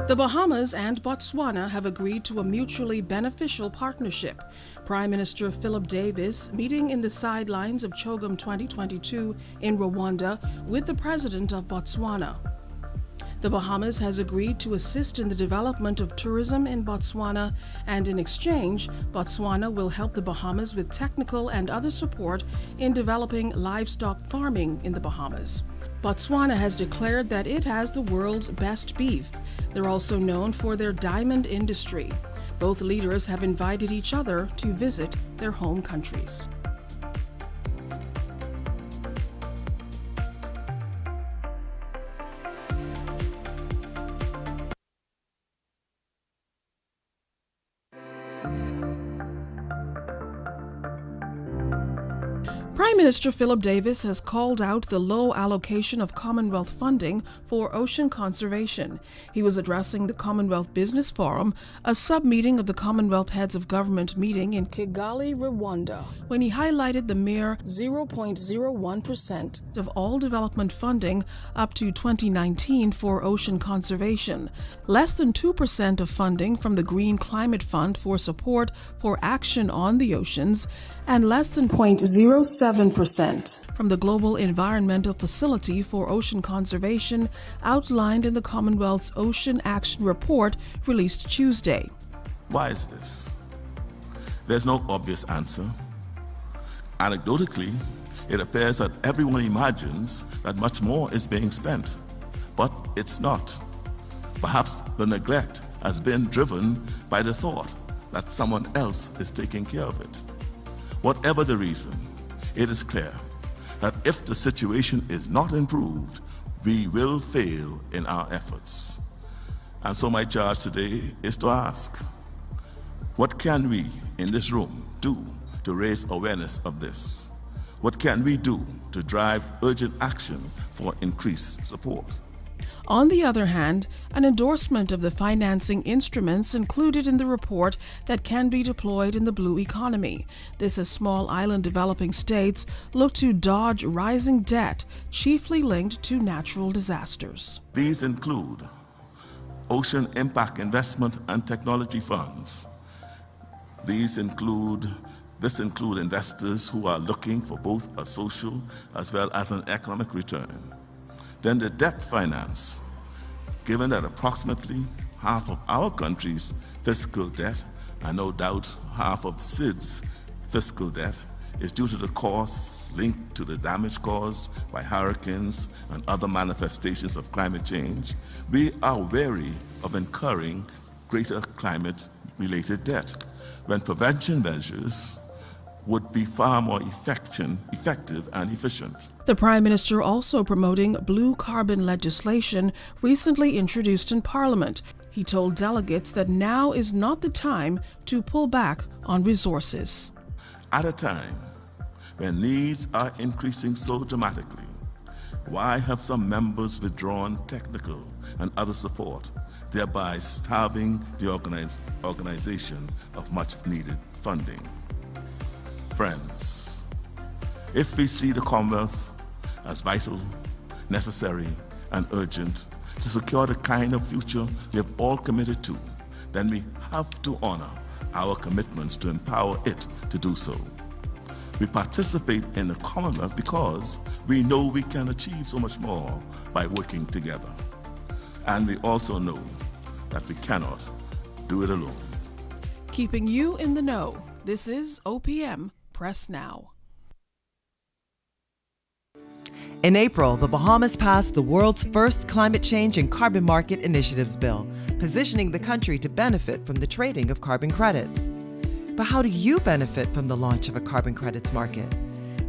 The Bahamas and Botswana have agreed to a mutually beneficial partnership. Prime Minister Philip Davis meeting in the sidelines of CHOGM 2022 in Rwanda with the President of Botswana. The Bahamas has agreed to assist in the development of tourism in Botswana, and in exchange, Botswana will help the Bahamas with technical and other support in developing livestock farming in the Bahamas. Botswana has declared that it has the world's best beef. They're also known for their diamond industry. Both leaders have invited each other to visit their home countries. Prime Minister Philip Davis has called out the low allocation of Commonwealth funding for ocean conservation. He was addressing the Commonwealth Business Forum, a sub-meeting of the Commonwealth Heads of Government meeting in Kigali, Rwanda, when he highlighted the mere 0.01% of all development funding up to 2019 for ocean conservation, less than 2% of funding from the Green Climate Fund for support for action on the oceans, and less than 0.07% from the Global Environmental Facility for Ocean Conservation outlined in the Commonwealth's Ocean Action Report released Tuesday. Why is this? There's no obvious answer. Anecdotally, it appears that everyone imagines that much more is being spent, but it's not. Perhaps the neglect has been driven by the thought that someone else is taking care of it. Whatever the reason, it is clear that if the situation is not improved, we will fail in our efforts. And so my charge today is to ask, what can we in this room do to raise awareness of this? What can we do to drive urgent action for increased support? On the other hand, an endorsement of the financing instruments included in the report that can be deployed in the blue economy. This as small island developing states look to dodge rising debt, chiefly linked to natural disasters. These include ocean impact investment and technology funds. This include investors who are looking for both a social as well as an economic return. Then the debt finance, given that approximately half of our country's fiscal debt, and no doubt half of SID's fiscal debt, is due to the costs linked to the damage caused by hurricanes and other manifestations of climate change, we are wary of incurring greater climate-related debt, when prevention measures would be far more effective and efficient. The Prime Minister also promoting blue carbon legislation recently introduced in Parliament. He told delegates that now is not the time to pull back on resources. At a time when needs are increasing so dramatically, why have some members withdrawn technical and other support, thereby starving the organization of much-needed funding? Friends, if we see the Commonwealth as vital, necessary, and urgent to secure the kind of future we have all committed to, then we have to honor our commitments to empower it to do so. We participate in the Commonwealth because we know we can achieve so much more by working together. And we also know that we cannot do it alone. Keeping you in the know, this is OPM Press Now. In April, the Bahamas passed the world's first climate change and carbon market initiatives bill, positioning the country to benefit from the trading of carbon credits. But how do you benefit from the launch of a carbon credits market?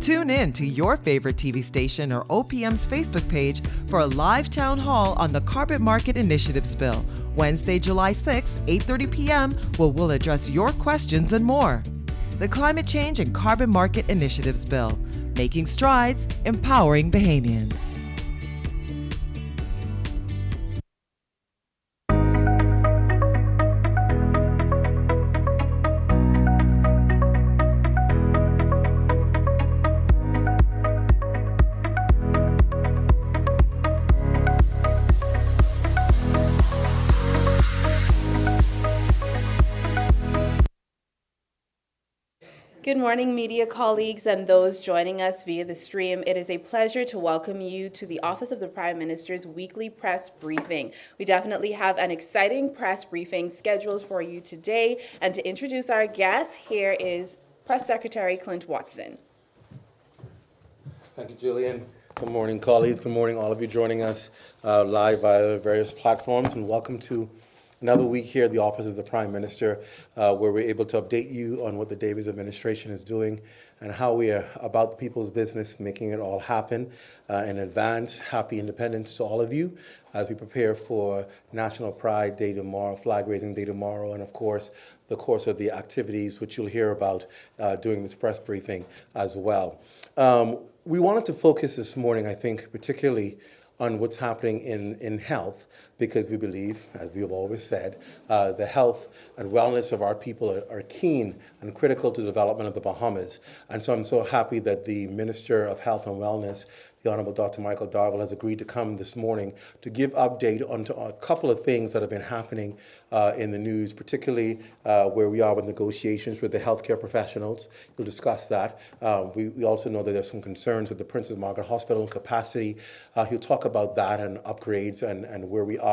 Tune in to your favorite TV station or OPM's Facebook page for a live town hall on the Carbon Market Initiatives Bill, Wednesday, July 6, 8:30 p.m., where we'll address your questions and more. The Climate Change and Carbon Market Initiatives Bill, making strides, empowering Bahamians. Good morning, media colleagues and those joining us via the stream. It is a pleasure to welcome you to the Office of the Prime Minister's weekly press briefing. We definitely have an exciting press briefing scheduled for you today. And to introduce our guest, here is Press Secretary Clint Watson. Thank you, Jillian. Good morning, colleagues. Good morning, all of you joining us live via various platforms, and welcome to another week here at the Office of the Prime Minister, where we're able to update you on what the Davies administration is doing and how we are about the people's business, making it all happen in advance. Happy Independence to all of you as we prepare for National Pride Day tomorrow, Flag Raising Day tomorrow, and of course, the course of the activities which you'll hear about during this press briefing as well. We wanted to focus this morning, I think, particularly on what's happening in health, because we believe, as we have always said, the health and wellness of our people are keen and critical to the development of the Bahamas. And so I'm so happy that the Minister of Health and Wellness, the Honourable Dr. Michael Darville, has agreed to come this morning to give update on a couple of things that have been happening in the news, particularly where we are with negotiations with the healthcare professionals. He'll discuss that. We also know that there's some concerns with the Princess Margaret Hospital capacity. He'll talk about that and upgrades and where we are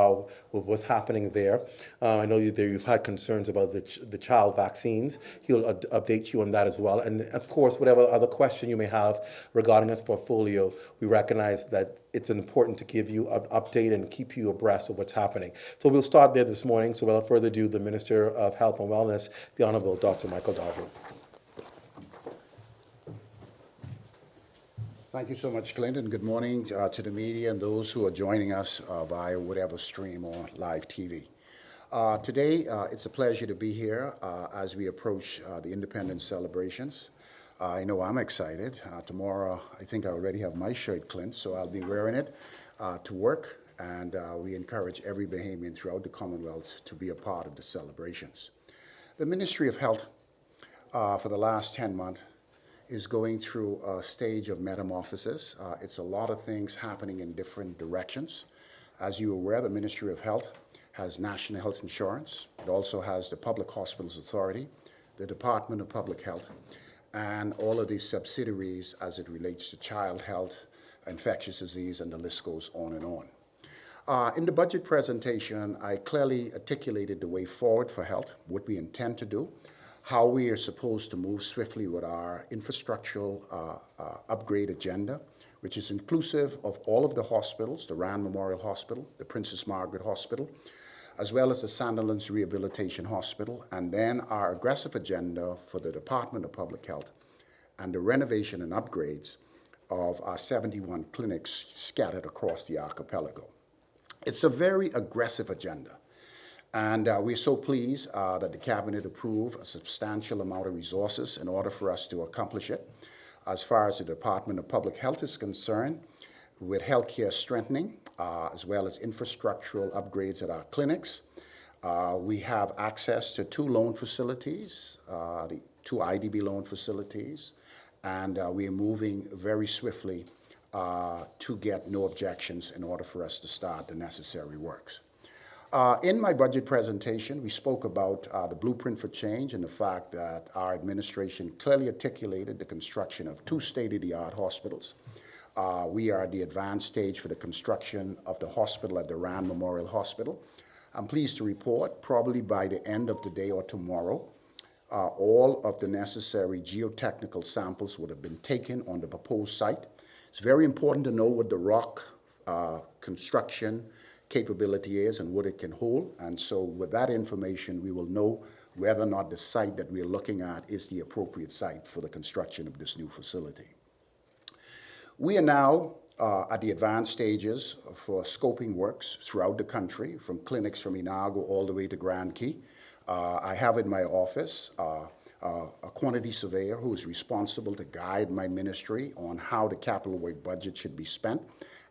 with what's happening there. I know you've had concerns about the child vaccines. He'll update you on that as well. And of course, whatever other question you may have regarding his portfolio, we recognize that it's important to give you an update and keep you abreast of what's happening. So we'll start there this morning. So without further ado, the Minister of Health and Wellness, the Honourable Dr. Michael Darville. Thank you so much, Clinton. Good morning to the media and those who are joining us via whatever stream or live TV. Today, it's a pleasure to be here as we approach the Independence celebrations. I know I'm excited. Tomorrow, I think I already have my shirt, Clint, so I'll be wearing it to work. And we encourage every Bahamian throughout the Commonwealth to be a part of the celebrations. The Ministry of Health, for the last 10 months, is going through a stage of metamorphosis. It's a lot of things happening in different directions. As you're aware, the Ministry of Health has National Health Insurance. It also has the Public Hospitals Authority, the Department of Public Health, and all of these subsidiaries as it relates to child health, infectious disease, and the list goes on and on. In the budget presentation, I clearly articulated the way forward for health, what we intend to do, how we are supposed to move swiftly with our infrastructural upgrade agenda, which is inclusive of all of the hospitals, the Rand Memorial Hospital, the Princess Margaret Hospital, as well as the Sandilands Rehabilitation Hospital, and then our aggressive agenda for the Department of Public Health and the renovation and upgrades of our 71 clinics scattered across the archipelago. It's a very aggressive agenda. And we're so pleased that the Cabinet approved a substantial amount of resources in order for us to accomplish it. As far as the Department of Public Health is concerned, with healthcare strengthening, as well as infrastructural upgrades at our clinics, we have access to 2 loan facilities, the 2 IDB loan facilities, and we are moving very swiftly to get no objections in order for us to start the necessary works. In my budget presentation, we spoke about the blueprint for change and the fact that our administration clearly articulated the construction of 2 state-of-the-art hospitals. We are at the advanced stage for the construction of the hospital at the Rand Memorial Hospital. I'm pleased to report, probably by the end of the day or tomorrow, all of the necessary geotechnical samples would have been taken on the proposed site. It's very important to know what the rock construction capability is and what it can hold. And so with that information, we will know whether or not the site that we're looking at is the appropriate site for the construction of this new facility. We are now at the advanced stages for scoping works throughout the country, from clinics from Inago all the way to Grand Key. I have in my office a quantity surveyor who is responsible to guide my ministry on how the capital work budget should be spent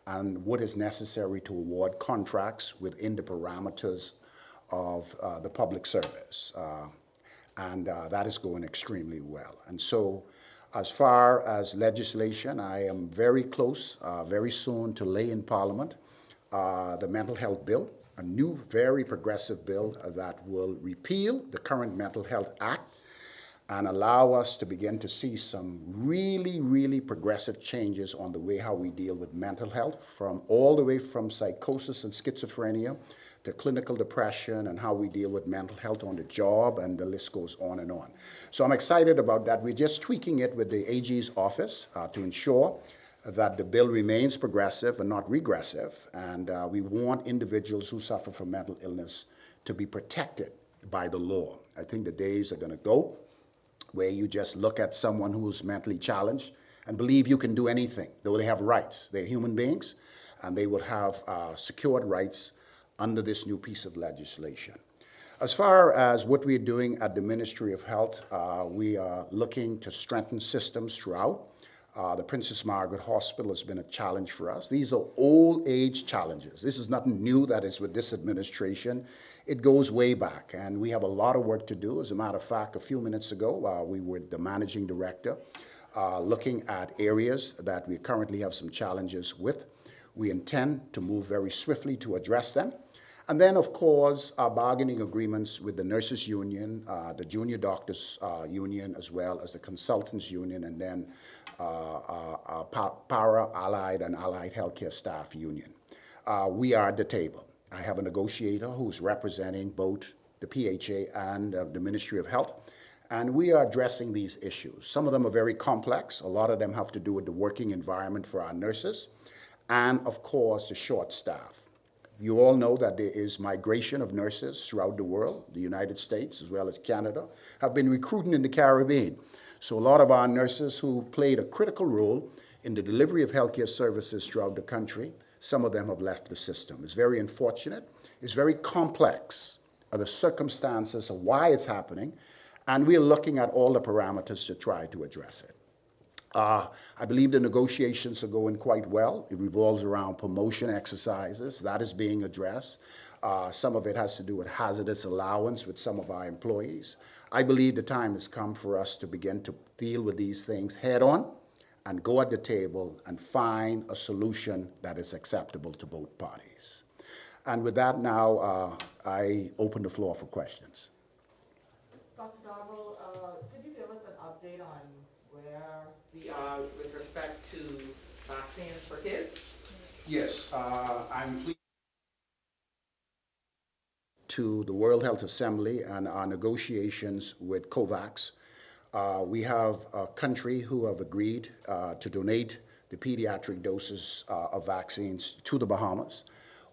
and what is necessary to award contracts within the parameters of the public service. And that is going extremely well. And so as far as legislation, I am very close, very soon to lay in Parliament the mental health bill, a new, very progressive bill that will repeal the current Mental Health Act and allow us to begin to see some really, really progressive changes on the way how we deal with mental health, from all the way from psychosis and schizophrenia to clinical depression, and how we deal with mental health on the job, and the list goes on and on. So I'm excited about that. We're just tweaking it with the AG's office to ensure that the bill remains progressive and not regressive, and we want individuals who suffer from mental illness to be protected by the law. I think the days are going to go where you just look at someone who's mentally challenged and believe you can do anything, though they have rights. They're human beings, and they would have secured rights under this new piece of legislation. As far as what we're doing at the Ministry of Health, we are looking to strengthen systems throughout. The Princess Margaret Hospital has been a challenge for us. These are old age challenges. This is nothing new that is with this administration. It goes way back, and we have a lot of work to do. As a matter of fact, a few minutes ago, we were the managing director looking at areas that we currently have some challenges with. We intend to move very swiftly to address them. And then, of course, our bargaining agreements with the nurses union, the junior doctors union, as well as the consultants union, and then para-allied and allied healthcare staff union. We are at the table. I have a negotiator who's representing both the PHA and the Ministry of Health, and we are addressing these issues. Some of them are very complex. A lot of them have to do with the working environment for our nurses, and of course, the short staff. You all know that there is migration of nurses throughout the world. The United States, as well as Canada, have been recruiting in the Caribbean. So a lot of our nurses who played a critical role in the delivery of healthcare services throughout the country, some of them have left the system. It's very unfortunate. It's very complex, the circumstances of why it's happening, and we're looking at all the parameters to try to address it. I believe the negotiations are going quite well. It revolves around promotion exercises. That is being addressed. Some of it has to do with hazardous allowance with some of our employees. I believe the time has come for us to begin to deal with these things head on and go at the table and find a solution that is acceptable to both parties. And with that now, I open the floor for questions. Dr. Darwell, could you give us an update on where we are with respect to vaccines for kids? Yes, I'm pleased to the World Health Assembly and our negotiations with COVAX. We have a country who have agreed to donate the pediatric doses of vaccines to the Bahamas.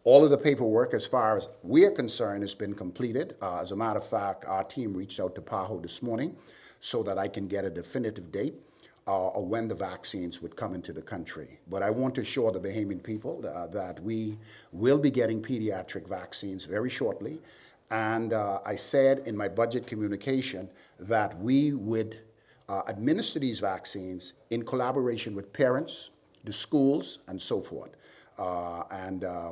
All of the paperwork, as far as we're concerned, has been completed. As a matter of fact, our team reached out to PAHO this morning so that I can get a definitive date of when the vaccines would come into the country. But I want to assure the Bahamian people that we will be getting pediatric vaccines very shortly. And I said in my budget communication that we would administer these vaccines in collaboration with parents, the schools, and so forth.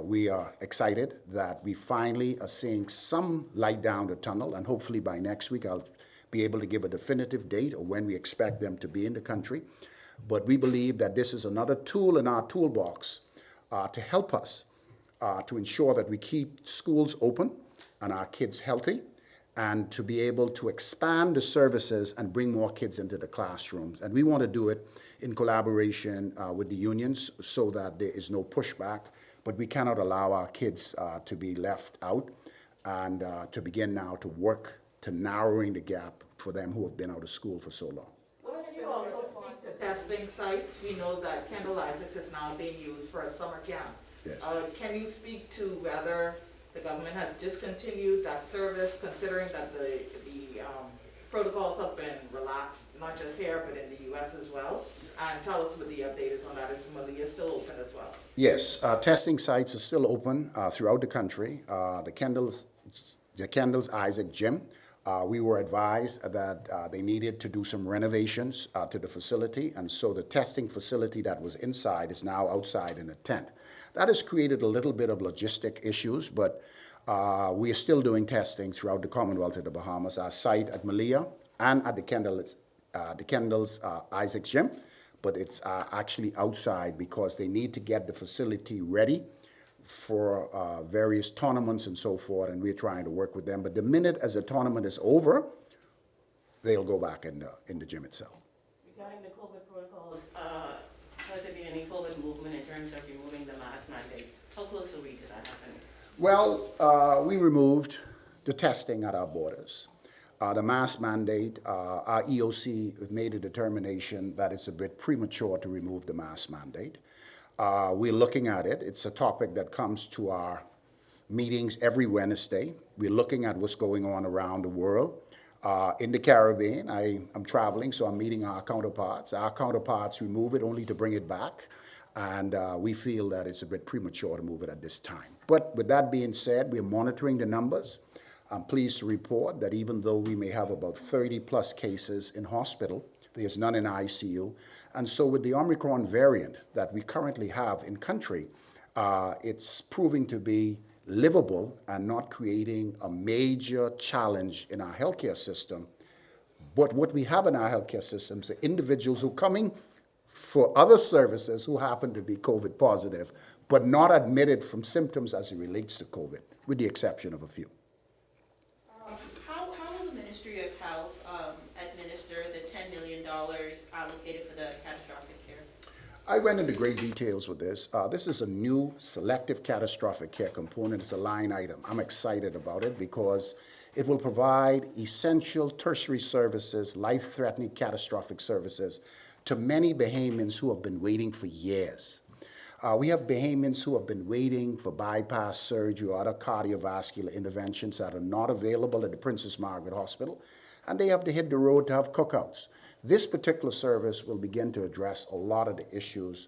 We are excited that we finally are seeing some light down the tunnel, and hopefully by next week I'll be able to give a definitive date of when we expect them to be in the country. But we believe that this is another tool in our toolbox to help us to ensure that we keep schools open and our kids healthy, and to be able to expand the services and bring more kids into the classrooms. And we want to do it in collaboration with the unions so that there is no pushback, but we cannot allow our kids to be left out, and to begin now to work to narrowing the gap for them who have been out of school for so long. Well, can you also speak to testing sites? We know that Kendall Isaacs is now being used for a summer camp. Yes. Can you speak to whether the government has discontinued that service, considering that the protocols have been relaxed, not just here, but in the U.S. as well? And tell us what the update is on that. Is Malia still open as well? Yes, testing sites are still open throughout the country. The Kendall's Isaac Gym, we were advised that they needed to do some renovations to the facility, and so the testing facility that was inside is now outside in a tent. That has created a little bit of logistic issues, but we are still doing testing throughout the Commonwealth of the Bahamas. Our site at Malia and at the Kendall's Isaac Gym, but it's actually outside because they need to get the facility ready for various tournaments and so forth, and we're trying to work with them. But the minute as a tournament is over, they'll go back in the gym itself. Regarding the COVID protocols, has there been any forward movement in terms of removing the mask mandate? How close are we to that happening? Well, we removed the testing at our borders. The mask mandate, our EOC made a determination that it's a bit premature to remove the mask mandate. We're looking at it. It's a topic that comes to our meetings every Wednesday. We're looking at what's going on around the world. In the Caribbean, I'm traveling, so I'm meeting our counterparts. Our counterparts remove it only to bring it back, and we feel that it's a bit premature to move it at this time. But with that being said, we're monitoring the numbers. I'm pleased to report that even though we may have about 30 plus cases in hospital, there's none in ICU. And so with the Omicron variant that we currently have in country, it's proving to be livable and not creating a major challenge in our healthcare system. But what we have in our healthcare systems are individuals who are coming for other services who happen to be COVID positive, but not admitted from symptoms as it relates to COVID, with the exception of a few. How will the Ministry of Health administer the $10 million allocated for the catastrophic care? I went into great details with this. This is a new selective catastrophic care component. It's a line item. I'm excited about it because it will provide essential tertiary services, life-threatening catastrophic services to many Bahamians who have been waiting for years. We have Bahamians who have been waiting for bypass surgery or other cardiovascular interventions that are not available at the Princess Margaret Hospital, and they have to hit the road to have cookouts. This particular service will begin to address a lot of the issues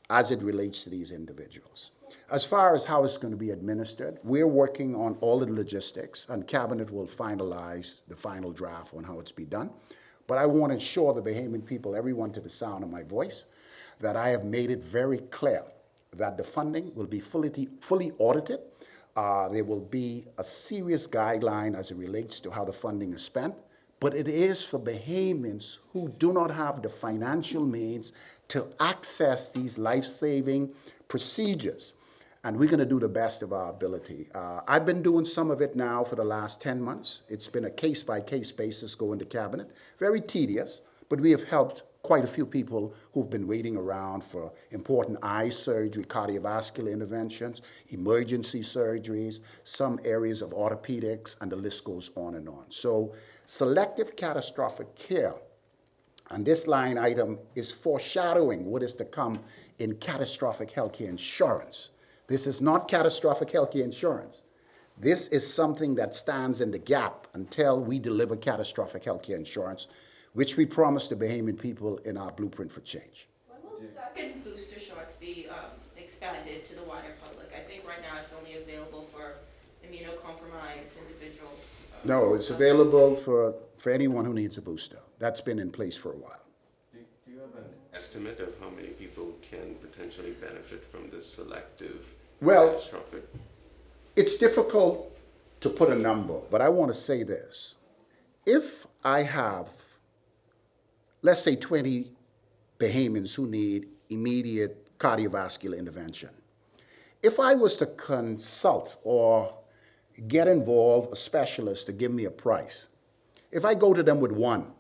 as it relates to these individuals. As far as how it's going to be administered, we're working on all the logistics, and Cabinet will finalize the final draft on how it's be done. But I want to assure the Bahamian people, everyone to the sound of my voice, that I have made it very clear that the funding will be fully audited. There will be a serious guideline as it relates to how the funding is spent, but it is for Bahamians who do not have the financial means to access these life-saving procedures. And we're going to do the best of our ability. I've been doing some of it now for the last 10 months. It's been a case-by-case basis going to Cabinet. Very tedious, but we have helped quite a few people who've been waiting around for important eye surgery, cardiovascular interventions, emergency surgeries, some areas of orthopedics, and the list goes on and on. So selective catastrophic care, and this line item is foreshadowing what is to come in catastrophic healthcare insurance. This is not catastrophic healthcare insurance. This is something that stands in the gap until we deliver catastrophic healthcare insurance, which we promised the Bahamian people in our blueprint for change. When will second booster shots be expanded to the wider public? I think right now it's only available for immunocompromised individuals. No, it's available for anyone who needs a booster. That's been in place for a while. Do you have an estimate of how many people can potentially benefit from this selective catastrophic? It's difficult to put a number, but I want to say this. If I have, let's say, 20 Bahamians who need immediate cardiovascular intervention, if I was to consult or get involved a specialist to give me a price, if I go to them with 1,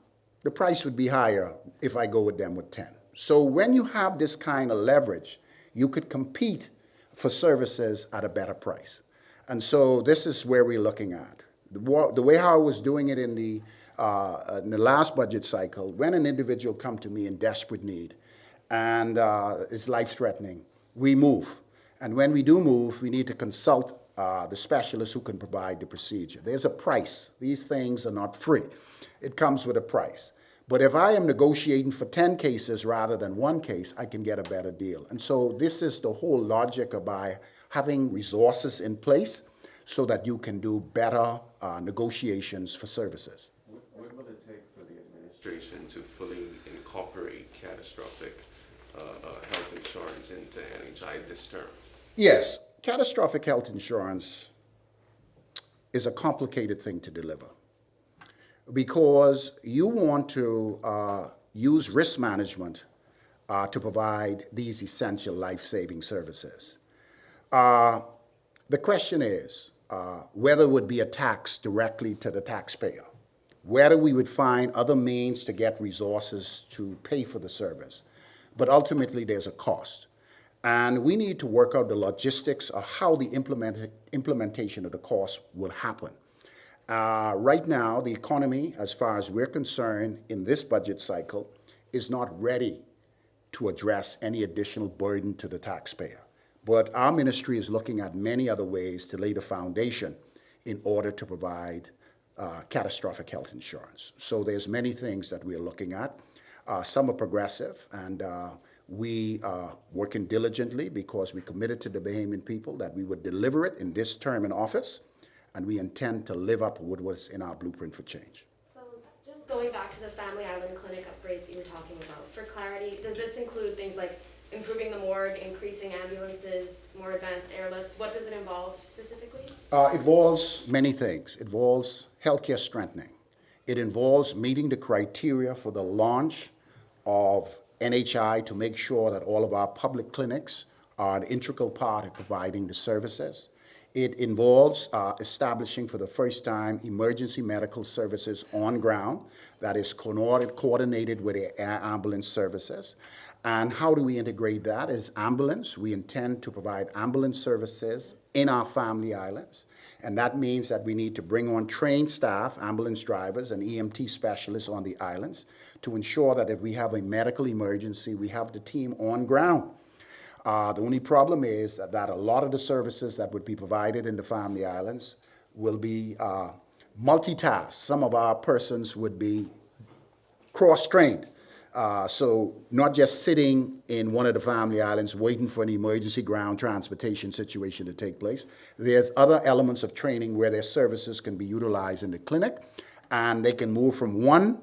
the price would be higher if I go with them with 10. So when you have this kind of leverage, you could compete for services at a better price. And so this is where we're looking at. The way how I was doing it in the last budget cycle, when an individual come to me in desperate need and is life-threatening, we move. And when we do move, we need to consult the specialist who can provide the procedure. There's a price. These things are not free. It comes with a price. But if I am negotiating for 10 cases rather than 1 case, I can get a better deal. And so this is the whole logic about having resources in place so that you can do better negotiations for services. What will it take for the administration to fully incorporate catastrophic health insurance into NHI this term? Yes, catastrophic health insurance is a complicated thing to deliver because you want to use risk management to provide these essential life-saving services. The question is whether it would be a tax directly to the taxpayer. whether we would find other means to get resources to pay for the service. But ultimately, there's a cost. And we need to work out the logistics of how the implementation of the cost will happen. Right now, the economy, as far as we're concerned, in this budget cycle, is not ready to address any additional burden to the taxpayer. But our ministry is looking at many other ways to lay the foundation in order to provide catastrophic health insurance. So there's many things that we're looking at. Some are progressive, and we are working diligently because we committed to the Bahamian people that we would deliver it in this term in office, and we intend to live up what was in our blueprint for change. So just going back to the Family Island Clinic upgrades that you were talking about, for clarity, does this include things like improving the morgue, increasing ambulances, more advanced airlifts? What does it involve specifically? It involves many things. It involves healthcare strengthening. It involves meeting the criteria for the launch of NHI to make sure that all of our public clinics are an integral part of providing the services. It involves establishing for the first time emergency medical services on ground that is coordinated with the air ambulance services. And how do we integrate that? As ambulance, we intend to provide ambulance services in our family islands. And that means that we need to bring on trained staff, ambulance drivers, and EMT specialists on the islands to ensure that if we have a medical emergency, we have the team on ground. The only problem is that a lot of the services that would be provided in the family islands will be multitasked. Some of our persons would be cross-trained. So not just sitting in one of the family islands waiting for an emergency ground transportation situation to take place. There's other elements of training where their services can be utilized in the clinic, and they can move from one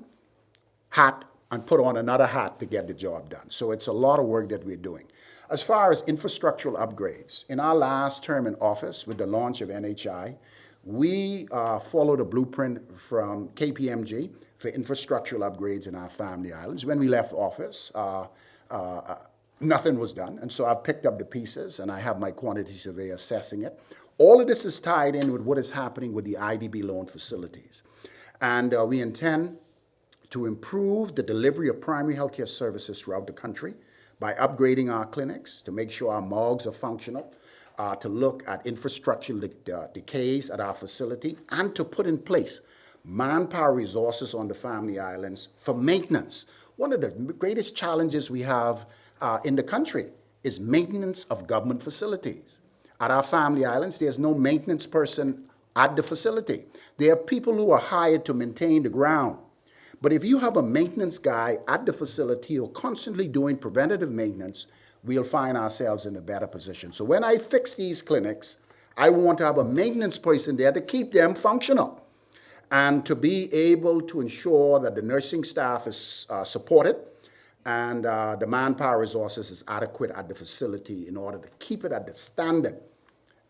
hat and put on another hat to get the job done. So it's a lot of work that we're doing. As far as infrastructural upgrades, in our last term in office with the launch of NHI, we followed a blueprint from KPMG for infrastructural upgrades in our family islands. When we left office, nothing was done. And so I've picked up the pieces, and I have my quantity surveyor assessing it. All of this is tied in with what is happening with the IDB loan facilities. And we intend to improve the delivery of primary healthcare services throughout the country by upgrading our clinics to make sure our morgues are functional, to look at infrastructural decays at our facility, and to put in place manpower resources on the family islands for maintenance. One of the greatest challenges we have in the country is maintenance of government facilities. At our family islands, there's no maintenance person at the facility. There are people who are hired to maintain the ground. But if you have a maintenance guy at the facility who are constantly doing preventative maintenance, we'll find ourselves in a better position. So when I fix these clinics, I want to have a maintenance person there to keep them functional and to be able to ensure that the nursing staff is supported and the manpower resources is adequate at the facility in order to keep it at the standard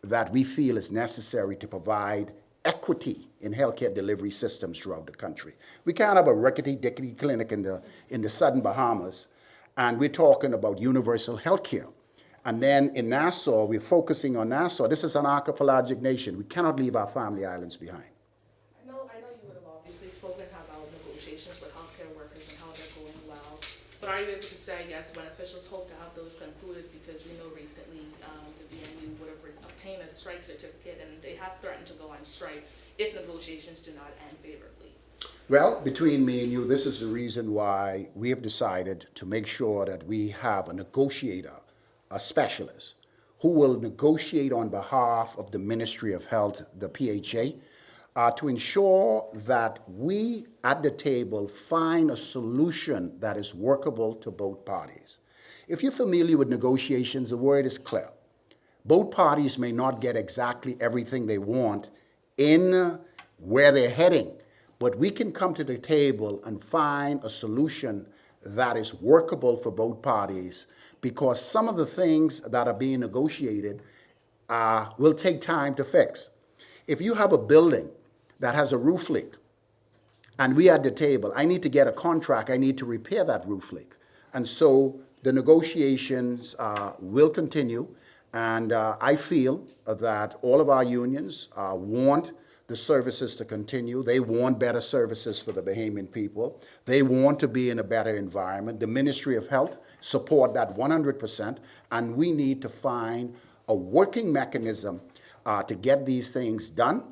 that we feel is necessary to provide equity in healthcare delivery systems throughout the country. We can't have a rickety-dickety clinic in the southern Bahamas, and we're talking about universal healthcare. And then in Nassau, we're focusing on Nassau. This is an archipelagic nation. We cannot leave our family islands behind. I know you would have obviously spoken about negotiations with healthcare workers and how they're going well. But are you able to say, yes, when officials hope to have those concluded? Because we know recently the BNU would have obtained a strike certificate, and they have threatened to go on strike if negotiations do not end favorably. Well, between me and you, this is the reason why we have decided to make sure that we have a negotiator, a specialist, who will negotiate on behalf of the Ministry of Health, the PHA, to ensure that we at the table find a solution that is workable to both parties. If you're familiar with negotiations, the word is clear. Both parties may not get exactly everything they want in where they're heading, but we can come to the table and find a solution that is workable for both parties, because some of the things that are being negotiated will take time to fix. If you have a building that has a roof leak, and we at the table, I need to get a contract, I need to repair that roof leak. And so the negotiations will continue, and I feel that all of our unions want the services to continue. They want better services for the Bahamian people. They want to be in a better environment. The Ministry of Health support that 100%, and we need to find a working mechanism to get these things done,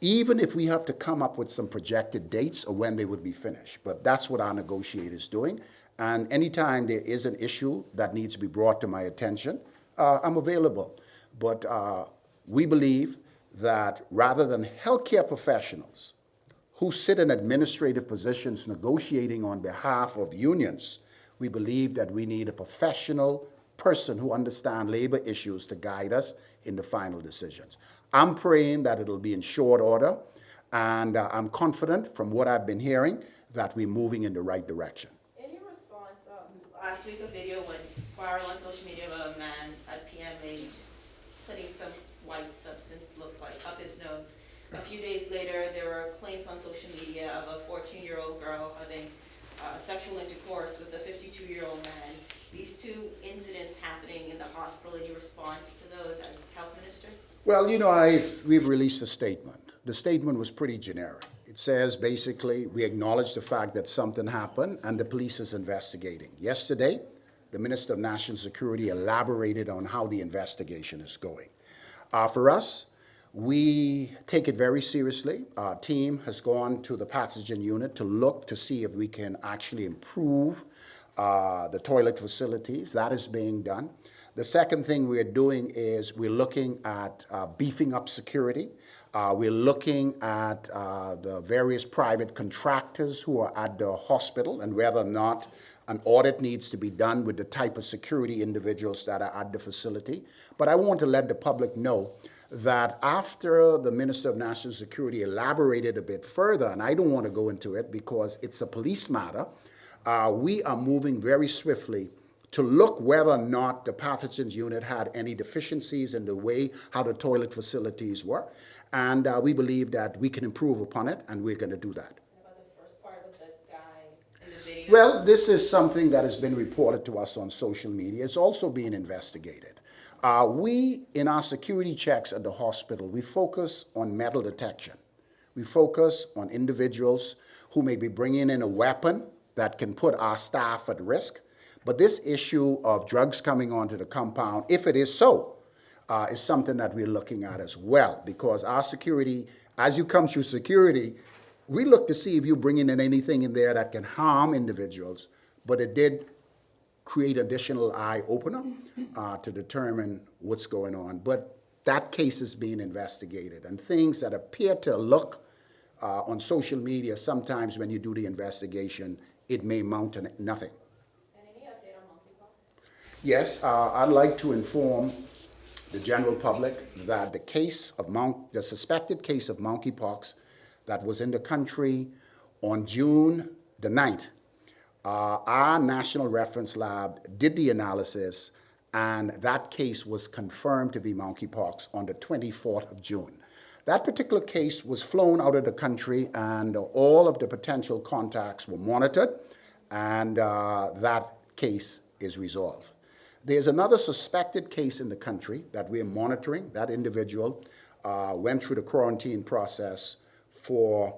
even if we have to come up with some projected dates of when they would be finished. But that's what our negotiators doing. And anytime there is an issue that needs to be brought to my attention, I'm available. But we believe that rather than healthcare professionals who sit in administrative positions negotiating on behalf of unions, we believe that we need a professional person who understands labor issues to guide us in the final decisions. I'm praying that it'll be in short order, and I'm confident from what I've been hearing that we're moving in the right direction. In your response, last week a video went viral on social media of a man at PMH putting some white substance, looked like, up his nose. A few days later, there were claims on social media of a 14-year-old girl having sexual intercourse with a 52-year-old man. These two incidents happening in the hospital, any response to those as health minister? Well, you know, we've released a statement. The statement was pretty generic. It says basically we acknowledge the fact that something happened and the police is investigating. Yesterday, the Minister of National Security elaborated on how the investigation is going. For us, we take it very seriously. Our team has gone to the pathogen unit to look to see if we can actually improve the toilet facilities. That is being done. The second thing we're doing is we're looking at beefing up security. We're looking at the various private contractors who are at the hospital and whether or not an audit needs to be done with the type of security individuals that are at the facility. But I want to let the public know that after the Minister of National Security elaborated a bit further, and I don't want to go into it because it's a police matter, we are moving very swiftly to look whether or not the pathogens unit had any deficiencies in the way how the toilet facilities were. And we believe that we can improve upon it, and we're going to do that. What about the first part with the guy in the video? Well, this is something that has been reported to us on social media. It's also being investigated. We, in our security checks at the hospital, we focus on metal detection. We focus on individuals who may be bringing in a weapon that can put our staff at risk. But this issue of drugs coming onto the compound, if it is so, is something that we're looking at as well. Because our security, as you come through security, we look to see if you're bringing in anything in there that can harm individuals. But it did create additional eye opener to determine what's going on. But that case is being investigated. And things that appear to look on social media, sometimes when you do the investigation, it may amount to nothing. Yes, I'd like to inform the general public that the suspected case of monkeypox that was in the country on June the 9th, our National Reference Lab did the analysis, and that case was confirmed to be monkeypox on the 24th of June. That particular case was flown out of the country, and all of the potential contacts were monitored, and that case is resolved. There's another suspected case in the country that we're monitoring. That individual went through the quarantine process for,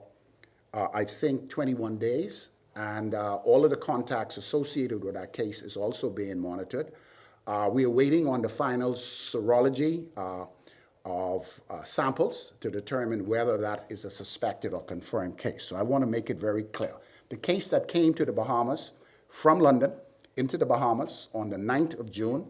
I think, 21 days. And all of the contacts associated with that case is also being monitored. We are waiting on the final serology of samples to determine whether that is a suspected or confirmed case. So I want to make it very clear. The case that came to the Bahamas from London into the Bahamas on the 9th of June,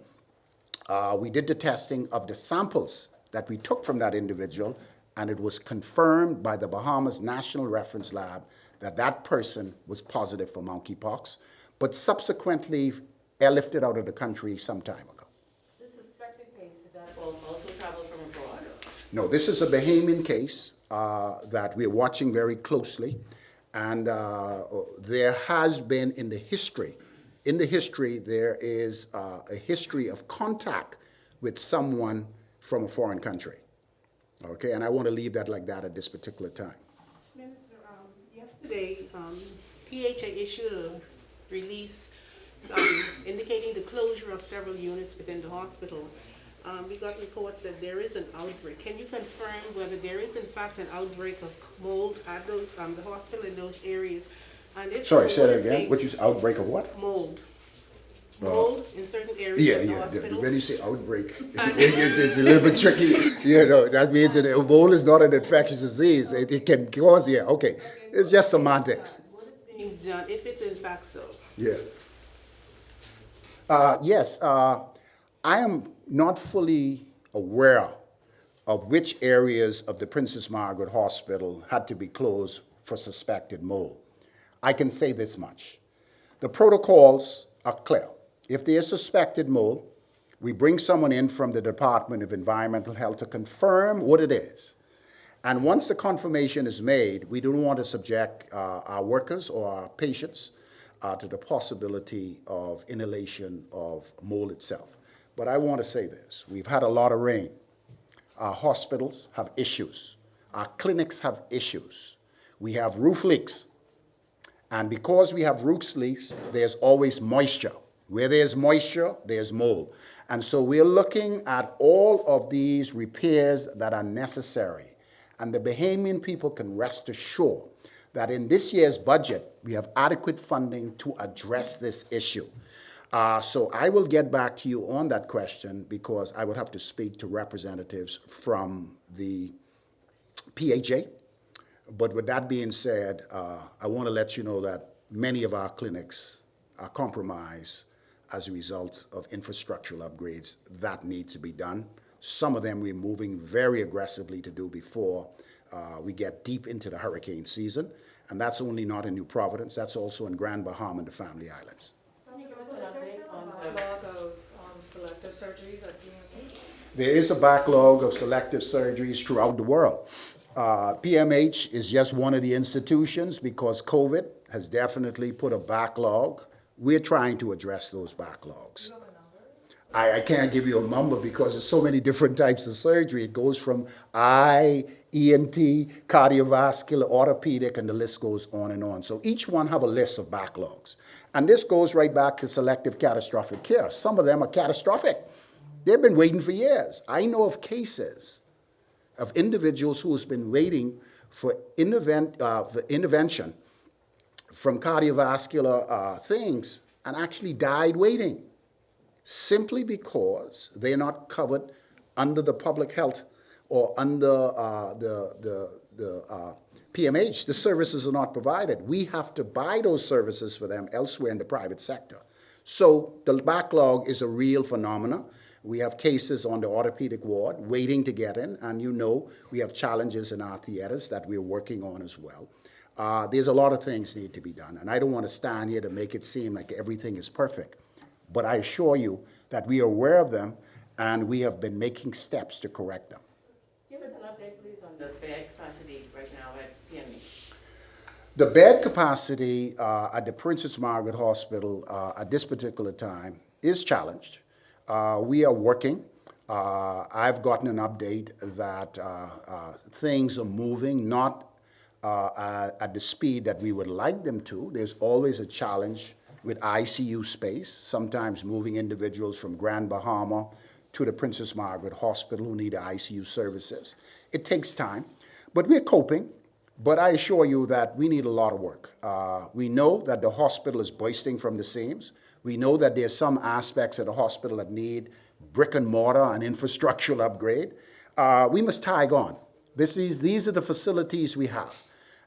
we did the testing of the samples that we took from that individual, and it was confirmed by the Bahamas National Reference Lab that that person was positive for monkeypox, but subsequently airlifted out of the country some time ago. This suspected case, did that also travel from abroad? No, this is a Bahamian case that we're watching very closely, and there has been in the history, there is a history of contact with someone from a foreign country. Okay, and I want to leave that like that at this particular time. Minister, yesterday, PHA issued a release indicating the closure of several units within the hospital. we got reports that there is an outbreak. Can you confirm whether there is in fact an outbreak of mold at those, the hospital in those areas? And if Sorry, so, say what that is again. being- What you say, outbreak of what? Mold. Mold in certain areas Yeah, of the yeah. hospital? When you say outbreak, it's a little bit tricky. You know, that means that Ebola is not an infectious disease. It can cause, yeah, okay. It's just semantics. What is being done, if it's in fact so? Yeah. Yes, I am not fully aware of which areas of the Princess Margaret Hospital had to be closed for suspected mold. I can say this much. The protocols are clear. If there is suspected mold, we bring someone in from the Department of Environmental Health to confirm what it is. And once the confirmation is made, we don't want to subject our workers or our patients to the possibility of inhalation of mold itself. But I want to say this. We've had a lot of rain. Our hospitals have issues. Our clinics have issues. We have roof leaks. And because we have roof leaks, there's always moisture. Where there's moisture, there's mold. And so we're looking at all of these repairs that are necessary. And the Bahamian people can rest assured that in this year's budget, we have adequate funding to address this issue. So I will get back to you on that question because I would have to speak to representatives from the PHA. But with that being said, I want to let you know that many of our clinics are compromised as a result of infrastructural upgrades that need to be done. Some of them we're moving very aggressively to do before we get deep into the hurricane season. And that's only not in New Providence, that's also in Grand Bahama and the Family Islands. Can you give us an update on the backlog of selective surgeries at PMH? There is a backlog of selective surgeries throughout the world. PMH is just one of the institutions because COVID has definitely put a backlog. We're trying to address those backlogs. I can't give you a number because there's so many different types of surgery. It goes from eye, ENT, cardiovascular, orthopedic, and the list goes on and on. So each one have a list of backlogs. And this goes right back to selective catastrophic care. Some of them are catastrophic. They've been waiting for years. I know of cases of individuals who has been waiting for intervention from cardiovascular things and actually died waiting, simply because they're not covered under the public health or under the PMH. The services are not provided. We have to buy those services for them elsewhere in the private sector. So the backlog is a real phenomenon. We have cases on the orthopedic ward waiting to get in, and you know we have challenges in our theaters that we're working on as well. There's a lot of things need to be done, and I don't want to stand here to make it seem like everything is perfect. But I assure you that we are aware of them, and we have been making steps to correct them. Give us an update, please, on the bed capacity right now at PMH. The bed capacity at the Princess Margaret Hospital at this particular time is challenged. We are working. I've gotten an update that things are moving, not at the speed that we would like them to. There's always a challenge with ICU space, sometimes moving individuals from Grand Bahama to the Princess Margaret Hospital who need ICU services. It takes time, but we're coping. But I assure you that we need a lot of work. We know that the hospital is bursting from the seams. We know that there's some aspects of the hospital that need brick and mortar and infrastructural upgrade. We must tag on. These are the facilities we have.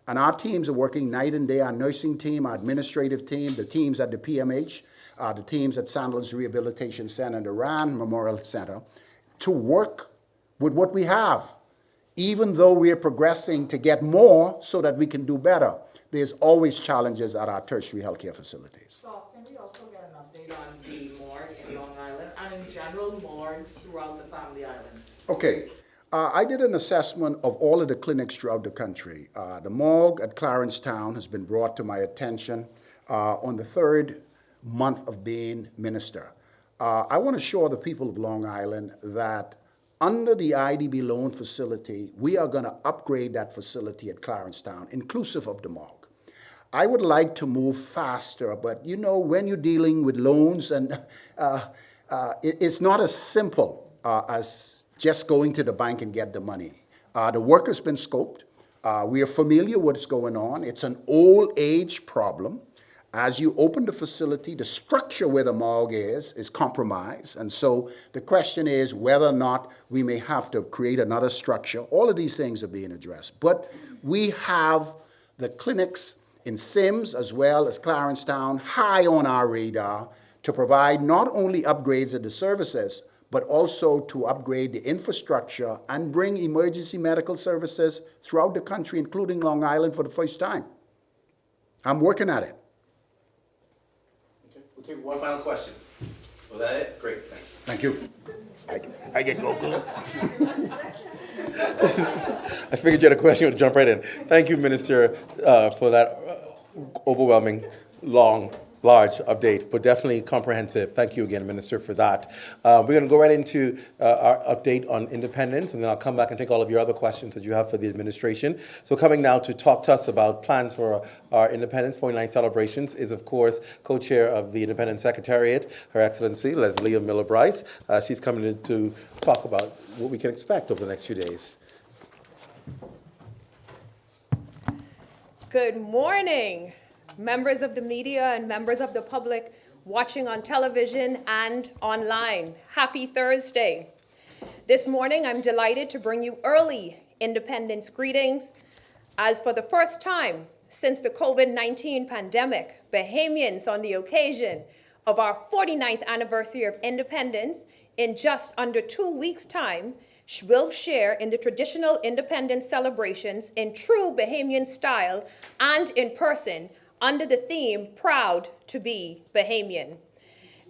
And our teams are working night and day, our nursing team, our administrative team, the teams at the PMH, the teams at Sandals Rehabilitation Center and the Rand Memorial Center, to work with what we have, even though we are progressing to get more so that we can do better. There's always challenges at our tertiary healthcare facilities. So can we also get an update on the morgue in Long Island and in general morgues throughout the Family Islands? Okay. I did an assessment of all of the clinics throughout the country. The morgue at Clarence Town has been brought to my attention on the third month of being minister. I want to assure the people of Long Island that under the IDB loan facility, we are going to upgrade that facility at Clarence Town, inclusive of the morgue. I would like to move faster, but you know, when you're dealing with loans, and it's not as simple as just going to the bank and get the money. The work has been scoped. We are familiar with what's going on. It's an old age problem. As you open the facility, the structure where the morgue is compromised. And so the question is whether or not we may have to create another structure. All of these things are being addressed. But we have the clinics in Sims as well as Clarencetown high on our radar to provide not only upgrades of the services, but also to upgrade the infrastructure and bring emergency medical services throughout the country, including Long Island for the first time. I'm working at it. Okay, we'll take one final question. Was that it? Great, thanks. Thank you. I get go. I figured you had a question, would jump right in. Thank you, Minister, for that overwhelming, large update, but definitely comprehensive. Thank you again, Minister, for that. We're going to go right into our update on independence, and then I'll come back and take all of your other questions that you have for the administration. So coming now to talk to us about plans for our Independence 49 celebrations is, of course, co-chair of the Independence Secretariat, Her Excellency Leslie Miller-Bryce. She's coming in to talk about what we can expect over the next few days. Good morning, members of the media and members of the public watching on television and online. Happy Thursday. This morning, I'm delighted to bring you early Independence greetings, as for the first time since the COVID-19 pandemic, Bahamians on the occasion of our 49th anniversary of independence in just under 2 weeks' time will share in the traditional independence celebrations in true Bahamian style and in person under the theme, Proud to be Bahamian.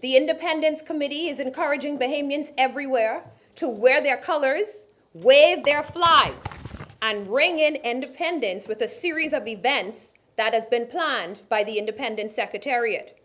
The Independence Committee is encouraging Bahamians everywhere to wear their colors, wave their flags, and ring in independence with a series of events that has been planned by the Independence Secretariat.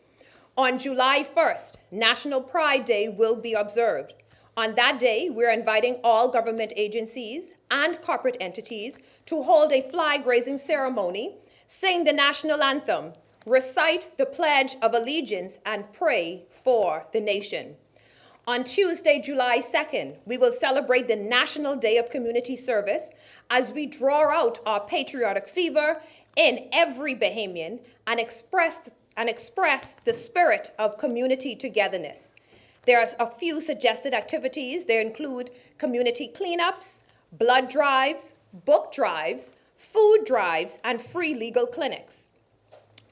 On July 1st, National Pride Day will be observed. On that day, we're inviting all government agencies and corporate entities to hold a flag-raising ceremony, sing the national anthem, recite the Pledge of Allegiance, and pray for the nation. On Tuesday, July 2nd, we will celebrate the National Day of Community Service as we draw out our patriotic fever in every Bahamian and express the spirit of community togetherness. There are a few suggested activities. They include community cleanups, blood drives, book drives, food drives, and free legal clinics.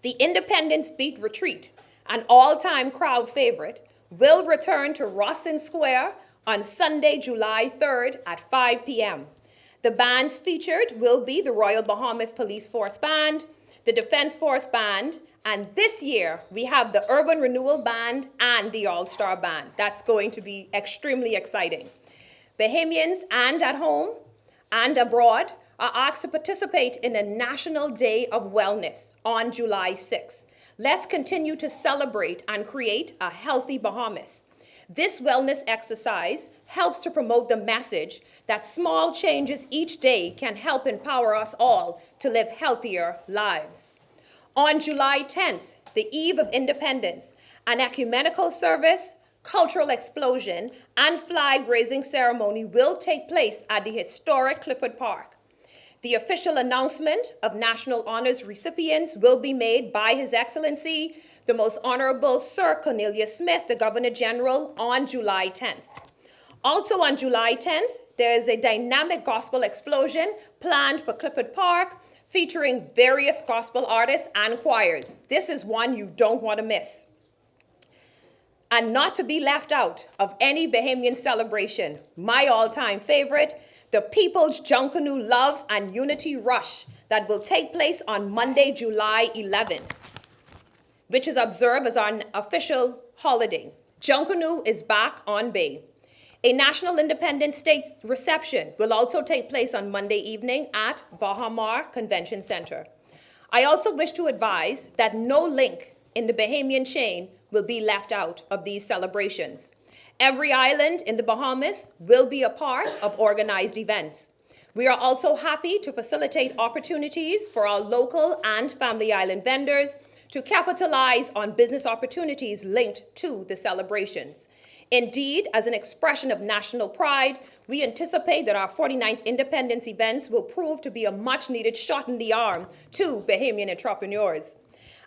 The Independence Beat Retreat, an all-time crowd favorite, will return to Rossin Square on Sunday, July 3rd at 5 p.m. The bands featured will be the Royal Bahamas Police Force Band, the Defense Force Band, and this year we have the Urban Renewal Band and the All-Star Band. That's going to be extremely exciting. Bahamians and at home and abroad are asked to participate in a National Day of Wellness on July 6th. Let's continue to celebrate and create a healthy Bahamas. This wellness exercise helps to promote the message that small changes each day can help empower us all to live healthier lives. On July 10th, the eve of independence, an ecumenical service, cultural explosion, and flag-raising ceremony will take place at the historic Clifford Park. The official announcement of national honors recipients will be made by His Excellency, the Most Honorable Sir Cornelius Smith, the Governor General, on July 10th. Also on July 10th, there is a dynamic gospel explosion planned for Clifford Park, featuring various gospel artists and choirs. This is one you don't want to miss. And not to be left out of any Bahamian celebration, my all-time favorite, the People's Junkanoo Love and Unity Rush that will take place on Monday, July 11th, which is observed as our official holiday. Junkanoo is back on Bay. A National Independence Day reception will also take place on Monday evening at Bahamas Convention Center. I also wish to advise that no link in the Bahamian chain will be left out of these celebrations. Every island in the Bahamas will be a part of organized events. We are also happy to facilitate opportunities for our local and family island vendors to capitalize on business opportunities linked to the celebrations. Indeed, as an expression of national pride, we anticipate that our 49th Independence events will prove to be a much-needed shot in the arm to Bahamian entrepreneurs.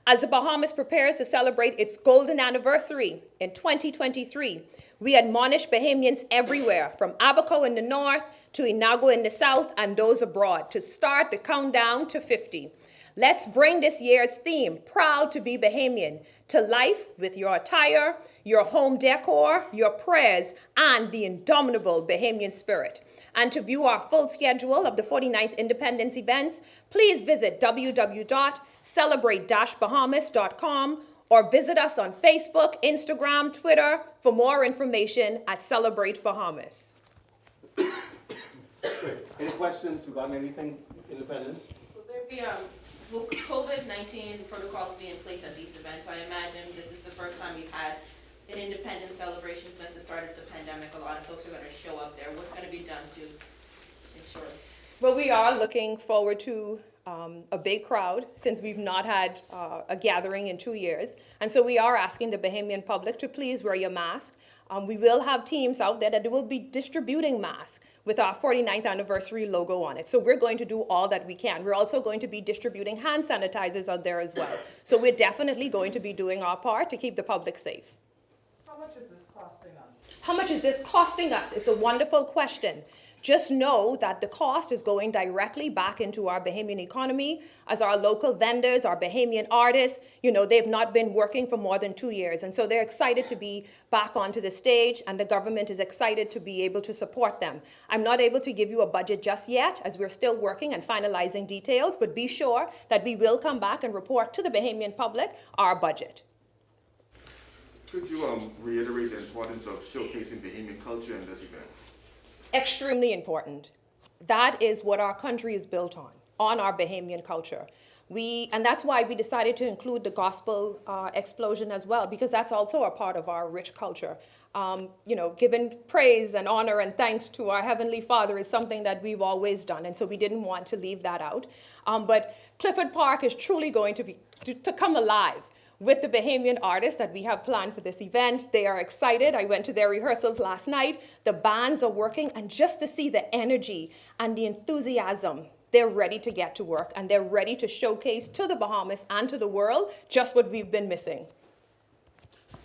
As the Bahamas prepares to celebrate its golden anniversary in 2023, we admonish Bahamians everywhere, from Abaco in the north to Inagua in the south and those abroad, to start the countdown to 50. Let's bring this year's theme, Proud to be Bahamian, to life with your attire, your home decor, your prayers, and the indomitable Bahamian spirit. And to view our full schedule of the 49th Independence events, please visit www.celebrate-bahamas.com or visit us on Facebook, Instagram, Twitter for more information at Celebrate Bahamas. Any questions regarding anything independence? Will there be, will COVID-19 protocols be in place at these events? I imagine this is the first time we've had an independence celebration since the start of the pandemic. A lot of folks are going to show up there. What's going to be done to ensure? Well, we are looking forward to a big crowd since we've not had a gathering in 2 years. And so we are asking the Bahamian public to please wear your mask. We will have teams out there that will be distributing masks with our 49th anniversary logo on it. So we're going to do all that we can. We're also going to be distributing hand sanitizers out there as well. So we're definitely going to be doing our part to keep the public safe. How much is this costing us? How much is this costing us? It's a wonderful question. Just know that the cost is going directly back into our Bahamian economy as our local vendors, our Bahamian artists, they've not been working for more than 2 years. And so they're excited to be back onto the stage, and the government is excited to be able to support them. I'm not able to give you a budget just yet as we're still working and finalizing details, but be sure that we will come back and report to the Bahamian public our budget. Could you reiterate the importance of showcasing Bahamian culture in this event? Extremely important. That is what our country is built on our Bahamian culture. And that's why we decided to include the gospel explosion as well, because that's also a part of our rich culture. Giving praise and honor and thanks to our Heavenly Father is something that we've always done, and so we didn't want to leave that out. But Clifford Park is truly going to come alive with the Bahamian artists that we have planned for this event. They are excited. I went to their rehearsals last night. The bands are working, and just to see the energy and the enthusiasm, they're ready to get to work, and they're ready to showcase to the Bahamas and to the world just what we've been missing.